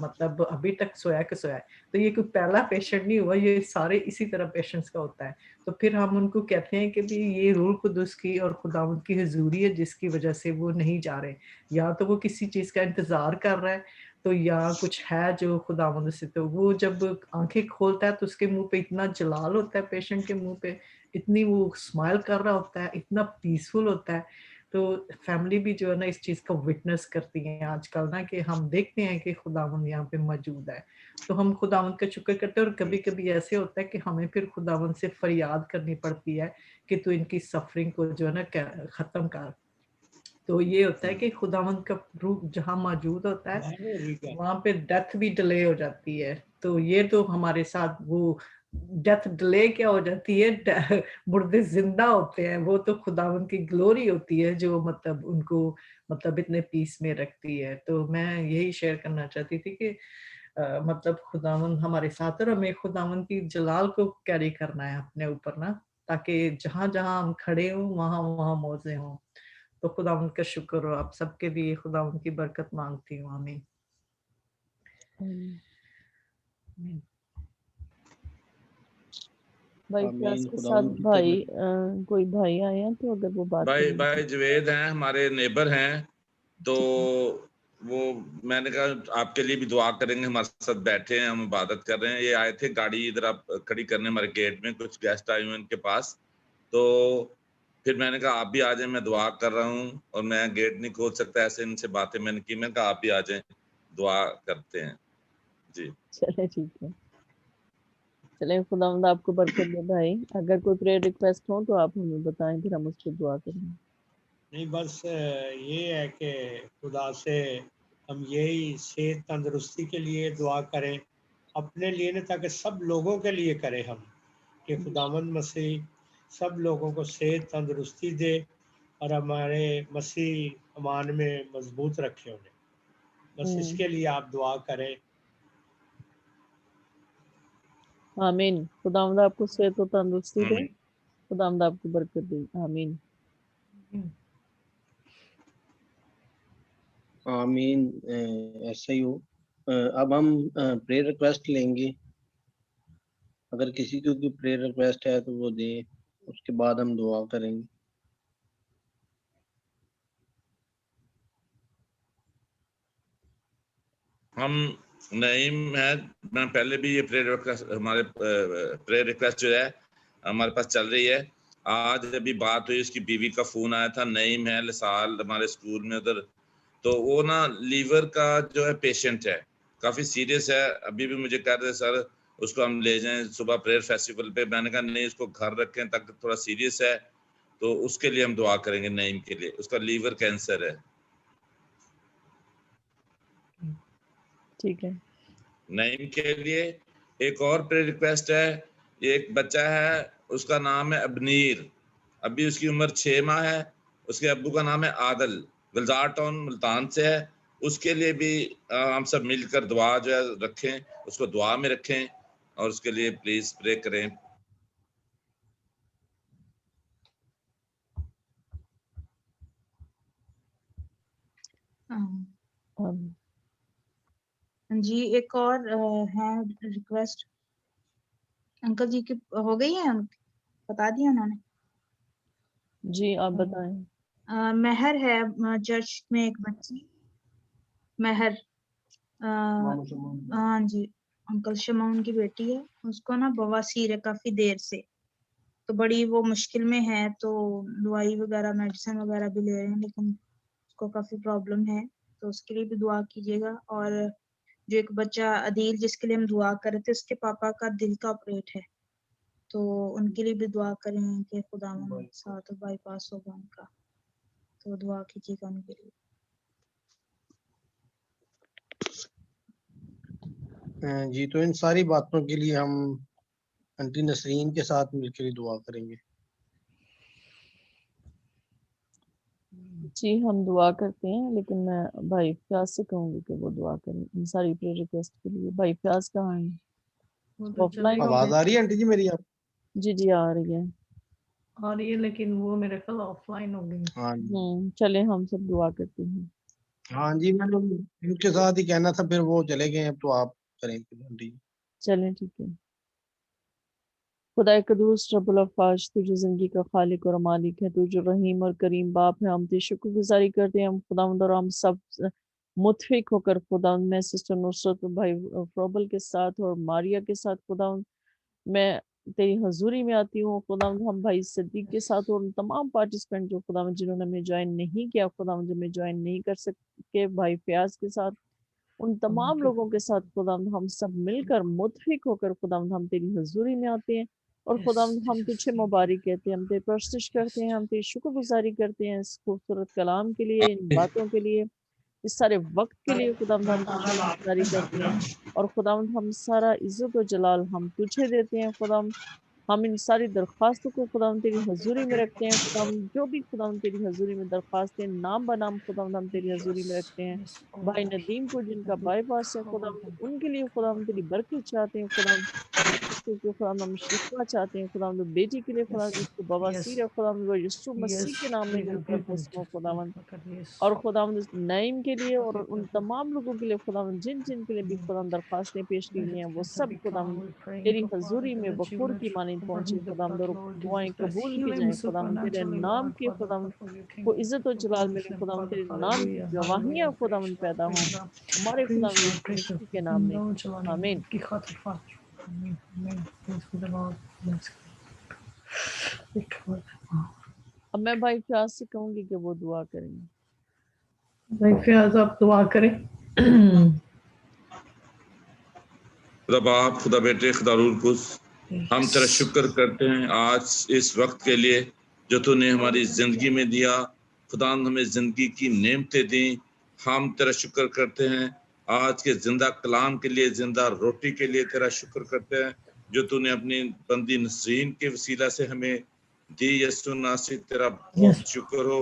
मतलब अभी तक सोया के सोया है। तो ये कोई पहला पेशेंट नहीं हुआ, ये सारे इसी तरह पेशेंट्स का होता है। तो फिर हम उनको कहते हैं कि भी ये रूह कुदस की और खुदावंद की हुजूरी है जिसकी वजह से वो नहीं जा रहे। या तो वो किसी चीज़ का इंतज़ार कर रहा है, तो या कुछ है जो खुदावंद से, तो वो जब आँखें खोलता है तो उसके मुँह पे इतना जलाल होता है, पेशेंट के मुँह पे इतनी वो स्माइल कर रहा होता है, इतना पीसफुल होता है। तो फैमिली भी जो है ना इस चीज़ का विटनेस करती है आजकल ना, कि हम देखते हैं कि खुदावंद यहाँ पे मौजूद है। तो हम खुदावंद का शुक्र करते हैं, और कभी-कभी ऐसे होता है कि हमें फिर खुदावंद से फरियाद करनी पड़ती है कि तू इनकी सफरिंग को जो है ना खत्म कर। तो ये होता है कि खुदावंद का रूह जहाँ मौजूद होता है, वहाँ पे डेथ भी डिले हो जाती है। तो ये तो हमारे साथ वो डेथ डिले क्या हो जाती है, मुर्दे जिंदा होते हैं, वो तो खुदावंद की ग्लोरी होती है जो मतलब उनको मतलब इतने पीस में रखती है। तो मैं यही शेयर करना चाहती थी कि मतलब खुदावंद हमारे साथ है, और हमें खुदावंद की जलाल को कैरी करना है अपने ऊपर ना, ताकि जहाँ-जहाँ हम खड़े हों वहाँ-वहाँ मौजे हों। तो खुदावंद का शुक्र हो, आप सबके लिए खुदावंद की बरकत मांगती हूँ। आमीन। आमीन। भाई आमीन। प्यास के साथ खुदावंद की भाई खिदमत कोई भाई आए हैं तो अगर वो बात भाई करें भाई जवेद हैं, हमारे नेबर हैं, तो वो मैंने कहा आपके लिए भी दुआ करेंगे। हमारे साथ बैठे हैं, हम इबादत कर रहे हैं। ये आए थे गाड़ी इधर आप खड़ी करने हमारे गेट में, कुछ गेस्ट आए हुए हैं इनके पास। तो फिर मैंने कहा आप भी आ जाएं, मैं दुआ कर रहा हूँ और मैं गेट नहीं खोल सकता, ऐसे इनसे बातें मैंने की। मैं कहा आप भी आ जाएं, दुआ करते हैं जी। चले ठीक है, चले खुदावंद आपको बरकत दे भाई। अगर कोई प्रेयर रिक्वेस्ट हो तो आप हमें बताएं, फिर हम उस पर दुआ करेंगे। नहीं, बस ये है कि खुदा से हम यही सेहत तंदुरुस्ती के लिए दुआ करें, अपने लिए नहीं ताकि सब लोगों के लिए करें हम, कि खुदावंद मसीह सब लोगों को सेहत तंदुरुस्ती दे और हमारे मसीह ईमान में मजबूत रखे उन्हें। बस इसके लिए आप दुआ करें। आमीन। खुदावंद आपको सेहत और तंदुरुस्ती दे, आमीन। खुदावंद आपको बरकत दे। आमीन। आमीन। ऐसा ही हो। अब हम प्रेयर रिक्वेस्ट लेंगे। अगर किसी को कोई प्रेयर रिक्वेस्ट है तो वो दे, उसके बाद हम दुआ करेंगे। हम नईम है, मैं पहले भी ये प्रेयर रिक्वेस्ट, हमारे प्रेयर रिक्वेस्ट जो है हमारे पास चल रही है। आज अभी बात हुई, उसकी बीवी का फोन आया था, नईम है, लसाल हमारे स्कूल में उधर। तो वो ना लीवर का जो है पेशेंट है, काफी सीरियस है। अभी भी मुझे कह रहे सर उसको हम ले जाएं सुबह प्रेयर फेस्टिवल पे। मैंने कहा नहीं, उसको घर रखें तक, थोड़ा सीरियस है, तो उसके लिए हम दुआ करेंगे। नईम के लिए, उसका लीवर कैंसर है। ठीक है। नईम के लिए एक और प्रेयर रिक्वेस्ट है। ये एक बच्चा है, उसका नाम है अबनीर, अभी उसकी उम्र 6 माह है। उसके अब्बू का नाम है आदल, गुलजार टाउन मुल्तान से है। उसके लिए भी हम सब मिलकर दुआ जो है रखें, उसको दुआ में रखें और उसके लिए प्लीज प्रे करें। आमीन। जी, एक और है रिक्वेस्ट। अंकल जी की हो गई है, बता दिया उन्होंने। जी आप बताएं। महर है, चर्च में एक बच्ची महर, हाँ जी, अंकल शमाउन की बेटी है। उसको ना बवासीर है काफी देर से, तो बड़ी वो मुश्किल में है। तो दवाई वगैरह मेडिसिन वगैरह भी ले रहे हैं, लेकिन उसको काफी प्रॉब्लम है, तो उसके लिए भी दुआ कीजिएगा। और जो एक बच्चा अदील जिसके लिए हम दुआ कर रहे थे, उसके पापा का दिल का ऑपरेट है, तो उनके लिए भी दुआ करें कि खुदा साथ बाईपास होगा उनका, तो दुआ कीजिएगा उनके लिए। जी, तो इन सारी बातों के लिए हम आंटी नसरीन के साथ मिलकर ही दुआ करेंगे। जी हम दुआ करते हैं, लेकिन मैं भाई फ्याज से कहूंगी कि वो दुआ करें इन सारी प्रेयर रिक्वेस्ट के लिए। भाई फ्याज कहाँ है? वो तो चले ऑफलाइन हो आवाज गए? आ रही है आंटी जी मेरी? आप जी जी आ रही है। आ रही है लेकिन वो मेरे ख्याल ऑफलाइन हो गई। हाँ जी चले हम सब दुआ करते हैं। हाँ जी, मैंने इनके साथ ही कहना था, फिर वो चले गए, अब तो आप करें जी। चलें ठीक है। खुदा कदूस रब्बुल अफ़ाज, तू जो ज़िंदगी का खालिक और मालिक है, तू जो रहीम और करीम बाप है, हम तेरी शुक्रगुजारी करते हैं। हम खुदावंद और हम सब मुत्फिक होकर खुदावंद, मैं सिस्टर नुसरत भाई फ्रोबल के साथ और मारिया के साथ खुदावंद मैं तेरी हजूरी में आती हूँ खुदावंद। हम भाई सिद्दीक के साथ और उन तमाम पार्टिसिपेंट जो खुदावंद जिन्होंने हमें ज्वाइन नहीं किया, खुदावंद जो हमें ज्वाइन नहीं कर सके, भाई फयाज के साथ, उन तमाम लोगों के साथ खुदावंद हम सब मिलकर मुत्फिक होकर खुदावंद हम तेरी हजूरी में आते हैं और खुदावंद हम तुझे मुबारक कहते हैं, हम तेरी परस्तिश करते हैं, हम तेरी शुक्रगुजारी करते हैं इस खूबसूरत कलाम के लिए, इन बातों के लिए, इस सारे वक्त के लिए खुदावंद हम तुझे शुक्रगुजारी करते हैं। और खुदावंद हम सारा इज्जत और जलाल हम तुझे देते हैं खुदावंद। हम इन सारी दरख्वास्तों को खुदावंद तेरी हजूरी में रखते हैं खुदावंद। जो भी खुदावंद तेरी हजूरी में दरख्वास्तें नाम बनाम खुदावंद हम तेरी हजूरी में रखते हैं। भाई नदीम को जिनका बाईपास है खुदावंद, उनके लिए खुदावंद तेरी बरकत चाहते हैं खुदावंद। जो खुदावंद हम शिफा चाहते हैं खुदावंद, बेटी के लिए खुदावंद जिसको बवासीर है खुदावंद, वो यीशु मसीह के नाम में बिल्कुल मुस्लिम खुदावंद। और खुदावंद उस नईम के लिए और उन तमाम लोगों के लिए खुदावंद जिन जिन के लिए भी खुदावंद दरख्वास्तें पेश की गई हैं, वो सब खुदावंद तेरी हजूरी में बखूर की मानिंद पहुंचे खुदावंद, और दुआएं कबूल की जाएं खुदावंद। तेरे नाम के खुदावंद को इज्जत और जलाल मिले खुदावंद, तेरे नाम की गवाहियां खुदावंद पैदा हों हमारे खुदावंद यीशु मसीह के नाम में, आमीन। अब मैं भाई फयाज से कहूंगी कि वो दुआ करेंगे। भाई फयाज आप दुआ करें। खुदा बाप, खुदा बेटे, खुदा रूह कुद्स, हम तेरा शुक्र करते हैं आज इस वक्त के लिए जो तूने हमारी जिंदगी में दिया। खुदा हमें जिंदगी की नेमतें दी, हम तेरा शुक्र करते हैं। आज के जिंदा कलाम के लिए, जिंदा रोटी के लिए तेरा शुक्र करते हैं जो तूने अपनी बंदी नसरीन के वसीला से हमें दी। यीशु नासरी तेरा बहुत शुक्र हो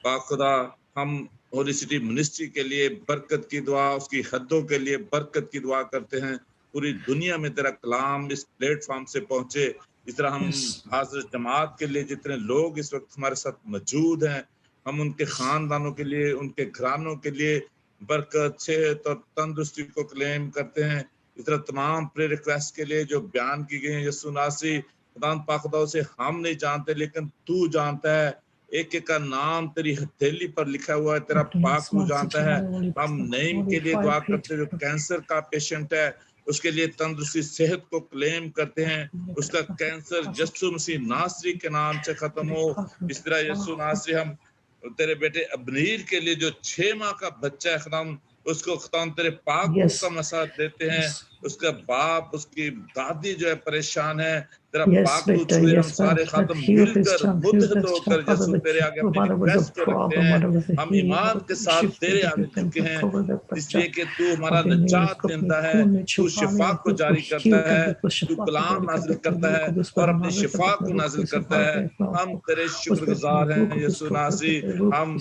खुदा। हम होली सिटी मिनिस्ट्री के लिए बरकत की दुआ, उसकी हदों के लिए बरकत की दुआ करते हैं। पूरी दुनिया में तेरा कलाम इस प्लेटफॉर्म से पहुंचे। इस तरह हम हाज़िर जमात के लिए जितने लोग इस वक्त हमारे साथ मौजूद हैं, हम उनके खानदानों के लिए, उनके घरानों के लिए बरकत, सेहत और तंदुरुस्ती को क्लेम करते हैं। इस तरह तमाम प्रे रिक्वेस्ट के लिए जो बयान की गई है, यीशु नासरी खुदा पाक खुदा से हम नहीं जानते लेकिन तू जानता है। एक एक का नाम तेरी हथेली पर लिखा हुआ है, तेरा पाक तू जानता है। हम नईम के लिए दुआ करते हैं जो कैंसर का पेशेंट है, उसके लिए तंदुरुस्ती सेहत को क्लेम करते हैं। उसका कैंसर यीशु मसीह नासरी के नाम से खत्म हो। इस तरह यीशु नासरी हम तेरे बेटे अबनीर के लिए जो 6 माह का बच्चा है खुदा, उसको खुदा तेरे पाक का मसा देते हैं। उसका बाप, उसकी दादी जो है परेशान है, तेरा पाक तू छुए। हम सारे खातम मिलकर मुद्दत होकर यीशु तेरे आगे अपनी रिक्वेस्ट को रखते हैं। हम ईमान के साथ तेरे आगे झुके हैं, इसलिए कि तू हमारा निजात देता है, तू शिफा को जारी करता है, तू कलाम नाजिल करता है और अपनी शिफा को नाजिल करता है। हम तेरे शुक्रगुजार हैं यीशु नासरी। हम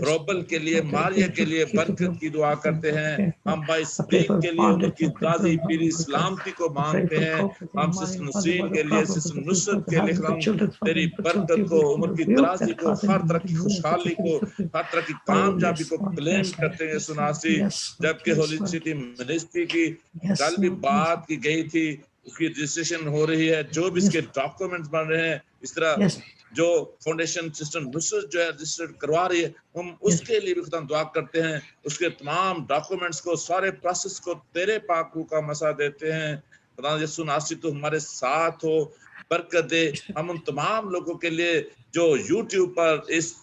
रोबल के लिए, मारिया के लिए बरकत की दुआ करते हैं। हम भाई सिद्दीक के लिए उनकी दादी पीरी सलामती को मांगते हैं। हम सिस्टर नसरीन के लिए, सिस्टर नुसरत के लिए हम तेरी बरकत को, उम्र की दराजी को, हर तरह की खुशहाली को, हर तरह की कामयाबी को क्लेम करते हैं यीशु नासरी। जबकि होली सिटी मिनिस्ट्री की कल भी बात की गई थी, उसकी रजिस्ट्रेशन हो रही है, जो भी इसके डॉक्यूमेंट्स बन रहे हैं, इस तरह जो फाउंडेशन सिस्टम नुसरत जो है रजिस्टर्ड करवा रही है, हम उसके लिए भी खुदा दुआ करते हैं। उसके तमाम डॉक्यूमेंट्स को, सारे प्रोसेस को तेरे पाक रूह का मसा देते हैं। खुदा यीशु नासरी तो हमारे साथ हो, बरकत दे। हम उन तमाम लोगों के लिए जो यूट्यूब पर इस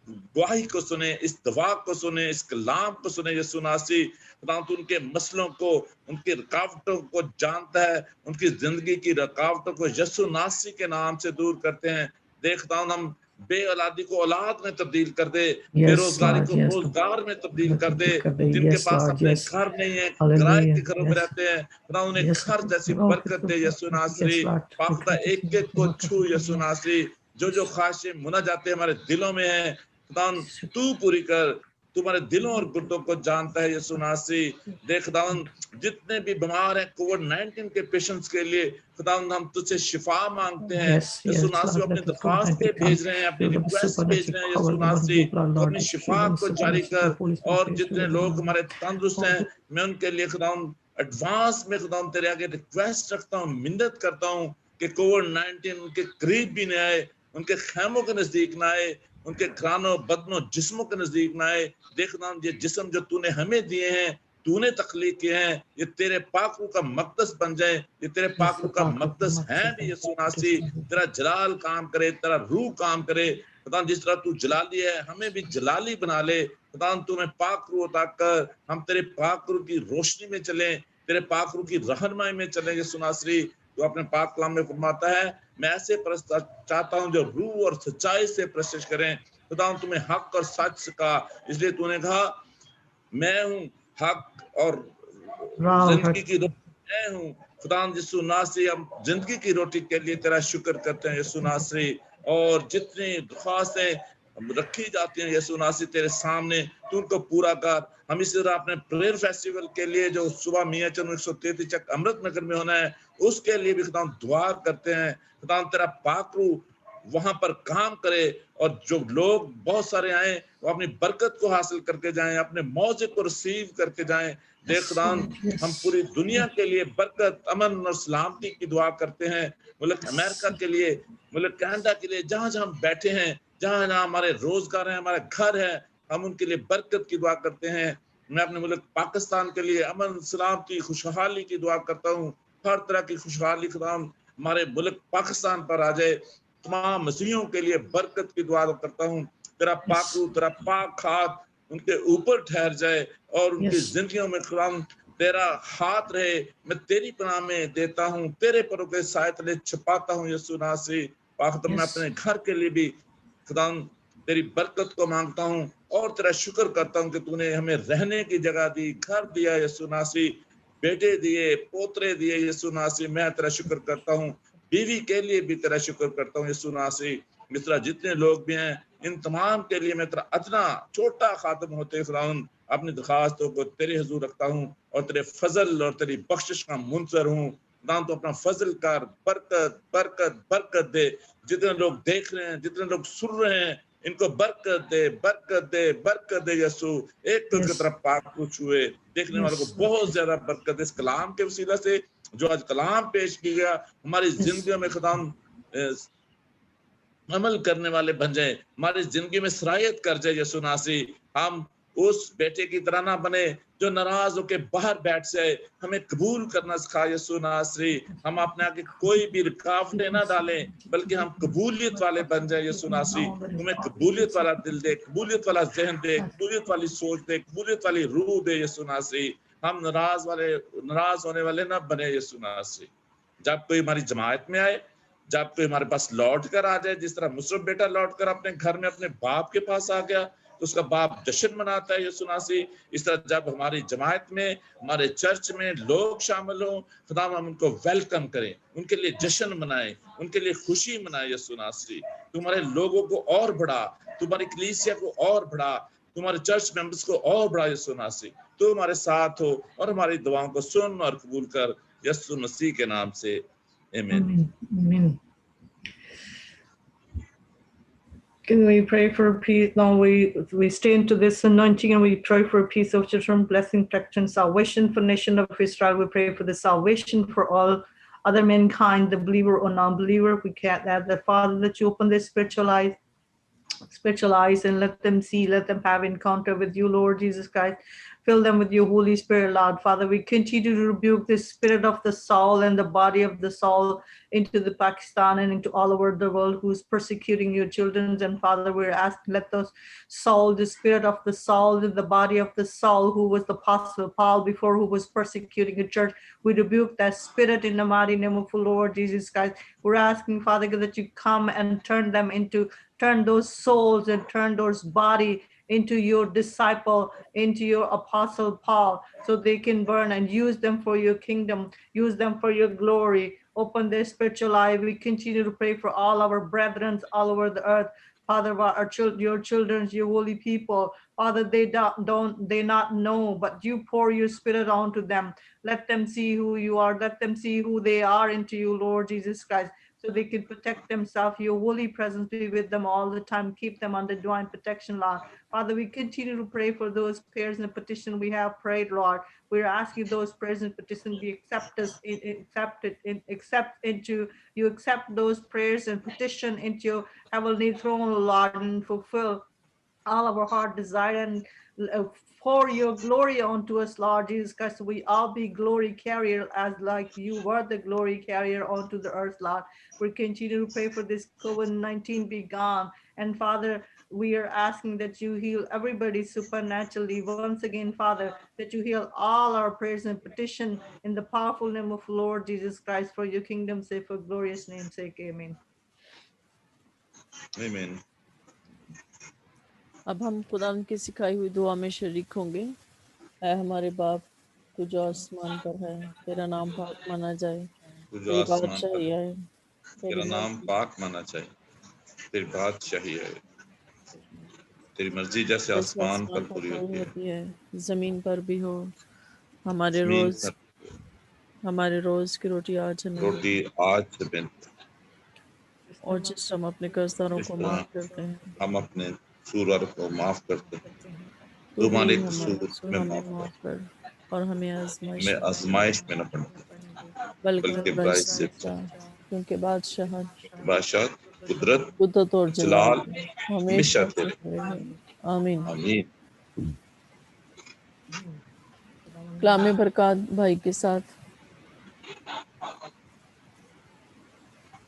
गवाही को सुने, इस दुआ को सुने, इस कलाम को सुने, यीशु नासरी खुदा तो उनके मसलों को, उनकी रुकावटों को जानता है, उनकी जिंदगी की रुकावटों को यीशु नासरी के नाम से दूर करते हैं। देखता हूं हम बे औलादी को औलाद में तब्दील कर दे, बेरोजगारी को रोजगार में तब्दील कर दे। जिनके पास अपने घर नहीं है, किराए के घरों में रहते हैं, खुदा उन्हें घर जैसी बरकत दे यीशु नासरी। खुदा एक एक को छू यीशु नासरी। जो जो ख्वाहिशें मुना जाते हमारे दिलों में है, खुदा तू पूरी कर। तुम्हारे दिलों और गुर्दों को जानता है यीशु नासरी। देख खुदावन जितने भी बीमार हैं कोविड-19 के पेशेंट्स के लिए खुदावन हम तुझसे शिफा मांगते हैं यीशु नासरी। अपनी दरखास्तें भेज रहे हैं, अपनी रिक्वेस्ट भेज रहे हैं यीशु नासरी, तो अपनी शिफा को जारी कर। और जितने लोग हमारे तंदुरुस्त हैं मैं उनके लिए खुदावन एडवांस में खुदावन तेरे आगे रिक्वेस्ट रखता हूँ, मिन्नत करता हूँ कि कोविड-19 उनके करीब भी न आए, उनके खैमों के नजदीक ना आए, उनके घरानों बदनों जिस्मों के नजदीक ना आए। देखना ये जिस्म जो तूने हमें दिए हैं, तूने तख्लीक किए हैं, ये तेरे पाक रूह का मक़दस बन जाए, ये तेरे पाक रूह का मक़दस है भी यीशु नासरी। तेरा जलाल काम करे, तेरा रूह काम करे खुदा। जिस तरह तू जलाली है हमें भी जलाली बना ले खुदा। तू हमें पाक रूह अता कर, हम तेरे पाक रूह की रोशनी में चलें, तेरे पाक रूह की रहनुमाई में चलें यीशु नासरी। तो अपने पाक कलाम में फरमाता है मैं ऐसे परस्त चाहता हूं जो रूह और सच्चाई से प्रस्तुत करें। खुदा तुम्हें हक और सच सिखा, इसलिए तूने कहा मैं हूं हक और जिंदगी की रोटी मैं हूं। खुदा यीशु नासरी हम जिंदगी की रोटी के लिए तेरा शुक्र करते हैं यीशु नासरी। और जितनी दुआएं रखी जाती हैं यीशु नासरी तेरे सामने तू उनको पूरा कर। हम इसी तरह अपने प्रेयर फेस्टिवल के लिए जो सुबह मियां चंद 133 चक अमृत नगर में होना है उसके लिए भी खुदा दुआ करते हैं। खुदा तेरा पाक रूह वहां पर काम करे और जो लोग बहुत सारे आए वो अपनी बरकत को हासिल करके जाएं, अपने मौजे को रिसीव करके जाएं। देख खुदा हम पूरी दुनिया के लिए बरकत अमन और सलामती की दुआ करते हैं। मुल्क अमेरिका के लिए, मुल्क कनाडा के लिए, जहां जहां हम बैठे हैं, जहां जहां हमारे रोजगार है, हमारे घर है, हम उनके लिए बरकत की दुआ करते हैं। मैं अपने मुल्क पाकिस्तान के लिए अमन सलामती खुशहाली की दुआ करता हूँ। हर तरह की खुशहाली खुदा हमारे मुल्क पाकिस्तान पर आ जाए। तमाम मसीहियों के लिए बरकत की दुआ करता हूँ। तेरा पाक रूह, तेरा पाक हाथ उनके ऊपर ठहर जाए और उनकी जिंदगियों में खुदा तेरा हाथ रहे। मैं तेरी पनाह में देता हूँ, तेरे परों के साए तले छुपाता हूँ यीशु नासरी। पाक मैं अपने घर के लिए भी खुदा तेरी बरकत को मांगता हूँ और तेरा शुक्र करता हूँ कि तूने हमें रहने की जगह दी, घर दिया यीशु नासरी, बेटे दिए, पोतरे दिए यीशु नासरी। मैं तेरा शुक्र करता हूँ, बीवी के लिए भी तेरा शुक्र करता हूँ यीशु नासरी। इस तरह जितने लोग भी हैं इन तमाम के लिए मैं तेरा अदना छोटा खातम होते खुदावंद अपनी दरखास्तों को तेरे हुजूर रखता हूँ और तेरे फजल और तेरी बख्शिश का मुंतजर हूँ। खुदा तो अपना फजल कर, बरकत बरकत बरकत दे। जितने लोग देख रहे हैं, जितने लोग सुन रहे हैं, इनको बरकत दे, बरकत दे, बरकत दे यीशु। एक तो की तरफ पाक को छुए, देखने वालों को बहुत ज्यादा बरकत इस कलाम के वसीला से जो आज कलाम पेश किया गया हमारी जिंदगी में खुदा अमल करने वाले बन जाए, हमारी जिंदगी में सरायत कर जाए यीशु नासरी। हम उस बेटे की तरह ना बने जो नाराज होकर बाहर बैठ जाए, हमें कबूल करना सिखा यीशु नासरी। हम अपने आगे कोई भी रुकावटें ना डालें बल्कि हम कबूलियत वाले बन जाए यीशु नासरी। तुम्हें कबूलियत वाला दिल दे, कबूलियत वाला जहन दे, कबूलियत वाली सोच दे, कबूलियत वाली रूह दे यीशु नासरी। हम नाराज होने वाले ना बने यीशु नासरी। जब कोई हमारी जमात में आए, जब कोई हमारे पास लौट कर आ जाए, जिस तरह मुसरफ बेटा लौट कर अपने घर में अपने बाप के पास आ गया तो उसका बाप जश्न मनाता है यीशु नासरी। इस तरह जब हमारी जमात में, हमारे चर्च में लोग शामिल हों, खुदा हम उनको वेलकम करें, उनके लिए जश्न मनाएं, उनके लिए खुशी मनाएं यीशु नासरी। तुम्हारे लोगों को और बढ़ा, तुम्हारी कलीसिया को और बढ़ा, तुम्हारे चर्च मेंबर्स को और बढ़ा यीशु नासरी। तो हमारे साथ हो और हमारी दुआओं को सुन और कबूल कर यीशु मसीह के नाम से Amen. Amen. Can we pray for peace? Now we stay into this anointing and we pray for peace of children, blessing, protection, salvation for the nation of Israel. We pray for the salvation for all other mankind, the believer or non-believer. We can't add that, Father, that you open their spiritual eyes and let them see, let them have encounter with you, Lord Jesus Christ. Fill them with your Holy Spirit, Lord. Father, we continue to rebuke the spirit of the Saul and the body of the Saul into the Pakistan and into all over the world who's persecuting your children. And Father, we're asking, let those Saul, the spirit of the Saul, the body of the Saul, who was the apostle Paul before, who was persecuting the church, we rebuke that spirit in the mighty name of the Lord Jesus Christ. We're asking, Father, that you come and turn those souls and turn those body into your disciple, into your apostle Paul, so they can burn and use them for your kingdom, use them for your glory. Open their spiritual eye. We continue to pray for all our brethren all over the earth. Father, your children, your holy people, Father, they not know, but you pour your spirit onto them. Let them see who you are. Let them see who they are into you, Lord Jesus Christ, so they can protect themselves. Your holy presence be with them all the time. Keep them under divine protection, Lord. Father, we continue to pray for those prayers and the petition we have prayed, Lord. We're asking those prayers and petitions be you accept those prayers and petition into your heavenly throne, Lord, and fulfill all of our heart desire and pour your glory onto us, Lord Jesus Christ. We all be glory carrier as like you were the glory carrier onto the earth, Lord. We continue to pray for this COVID-19 be gone. And Father, we are asking that you heal everybody supernaturally. Once again, Father, that you heal all our prayers and petition in the powerful name of Lord Jesus Christ, for your kingdom's sake, for glorious name's sake. Amen. Amen. अब हम खुदा की सिखाई हुई दुआ में शरीक होंगे। ऐ हमारे बाप तू जो आसमान पर है, तेरा नाम पाक माना जाए, तू जो तेरी आसमान बादशाही पर आए, तेरा नाम पाक माना चाहिए, तेरी बादशाही है, तेरी मर्जी जैसे जैसे आसमान पर आसमान पर पूरी पूरी होती है, होती है, जमीन पर भी हो। जमीन पर हमारे रोज की रोटी आज हमें दे, रोटी आज दिन, और जिस हम अपने कर्जदारों इस को तरह माफ करते हैं, हम अपने कसूरवारों को माफ करते हैं, तो तू भी हमारे हमें कसूर में हमें माफ माफ कर, कर, और हमें आजमाइश हमें आजमाइश में न पड़ने, बल्कि बल्कि बुराई बुराई से से बचा, क्योंकि बादशाह बादशाह कुदरत कुदरत और जलाल जलाल हमेशा हमेशा तेरे। तेरे रहे। आमीन। आमीन। कलाम बरकत भाई के साथ।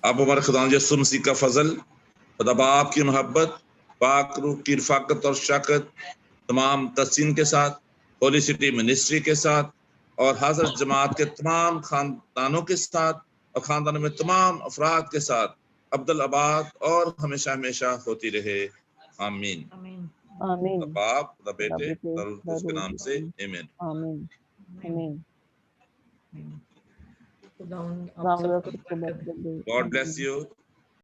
अब हमारे खुदा यीशु मसीह का फजल, खुदा बाप की मोहब्बत, पाक रूह की रफाकत और शफकत तमाम तस्सीन के साथ, होली सिटी मिनिस्ट्री के साथ और हाज़िर जमात के तमाम खानदानों के साथ और खानदानों में तमाम अफराद के साथ अब्दुल आबाद और हमेशा हमेशा होती रहे। आमीन। आमीन। खुदा बाप, खुदा खुदा बेटे, बेटे, खुदा रूह खुदा कुद्दूस के रूह नाम कुद्दूस। से आमीन। आमीन। आमीन। खुदावंद आप खुदावंद सबको सबको बरकत दे। बरकत दे। God bless you.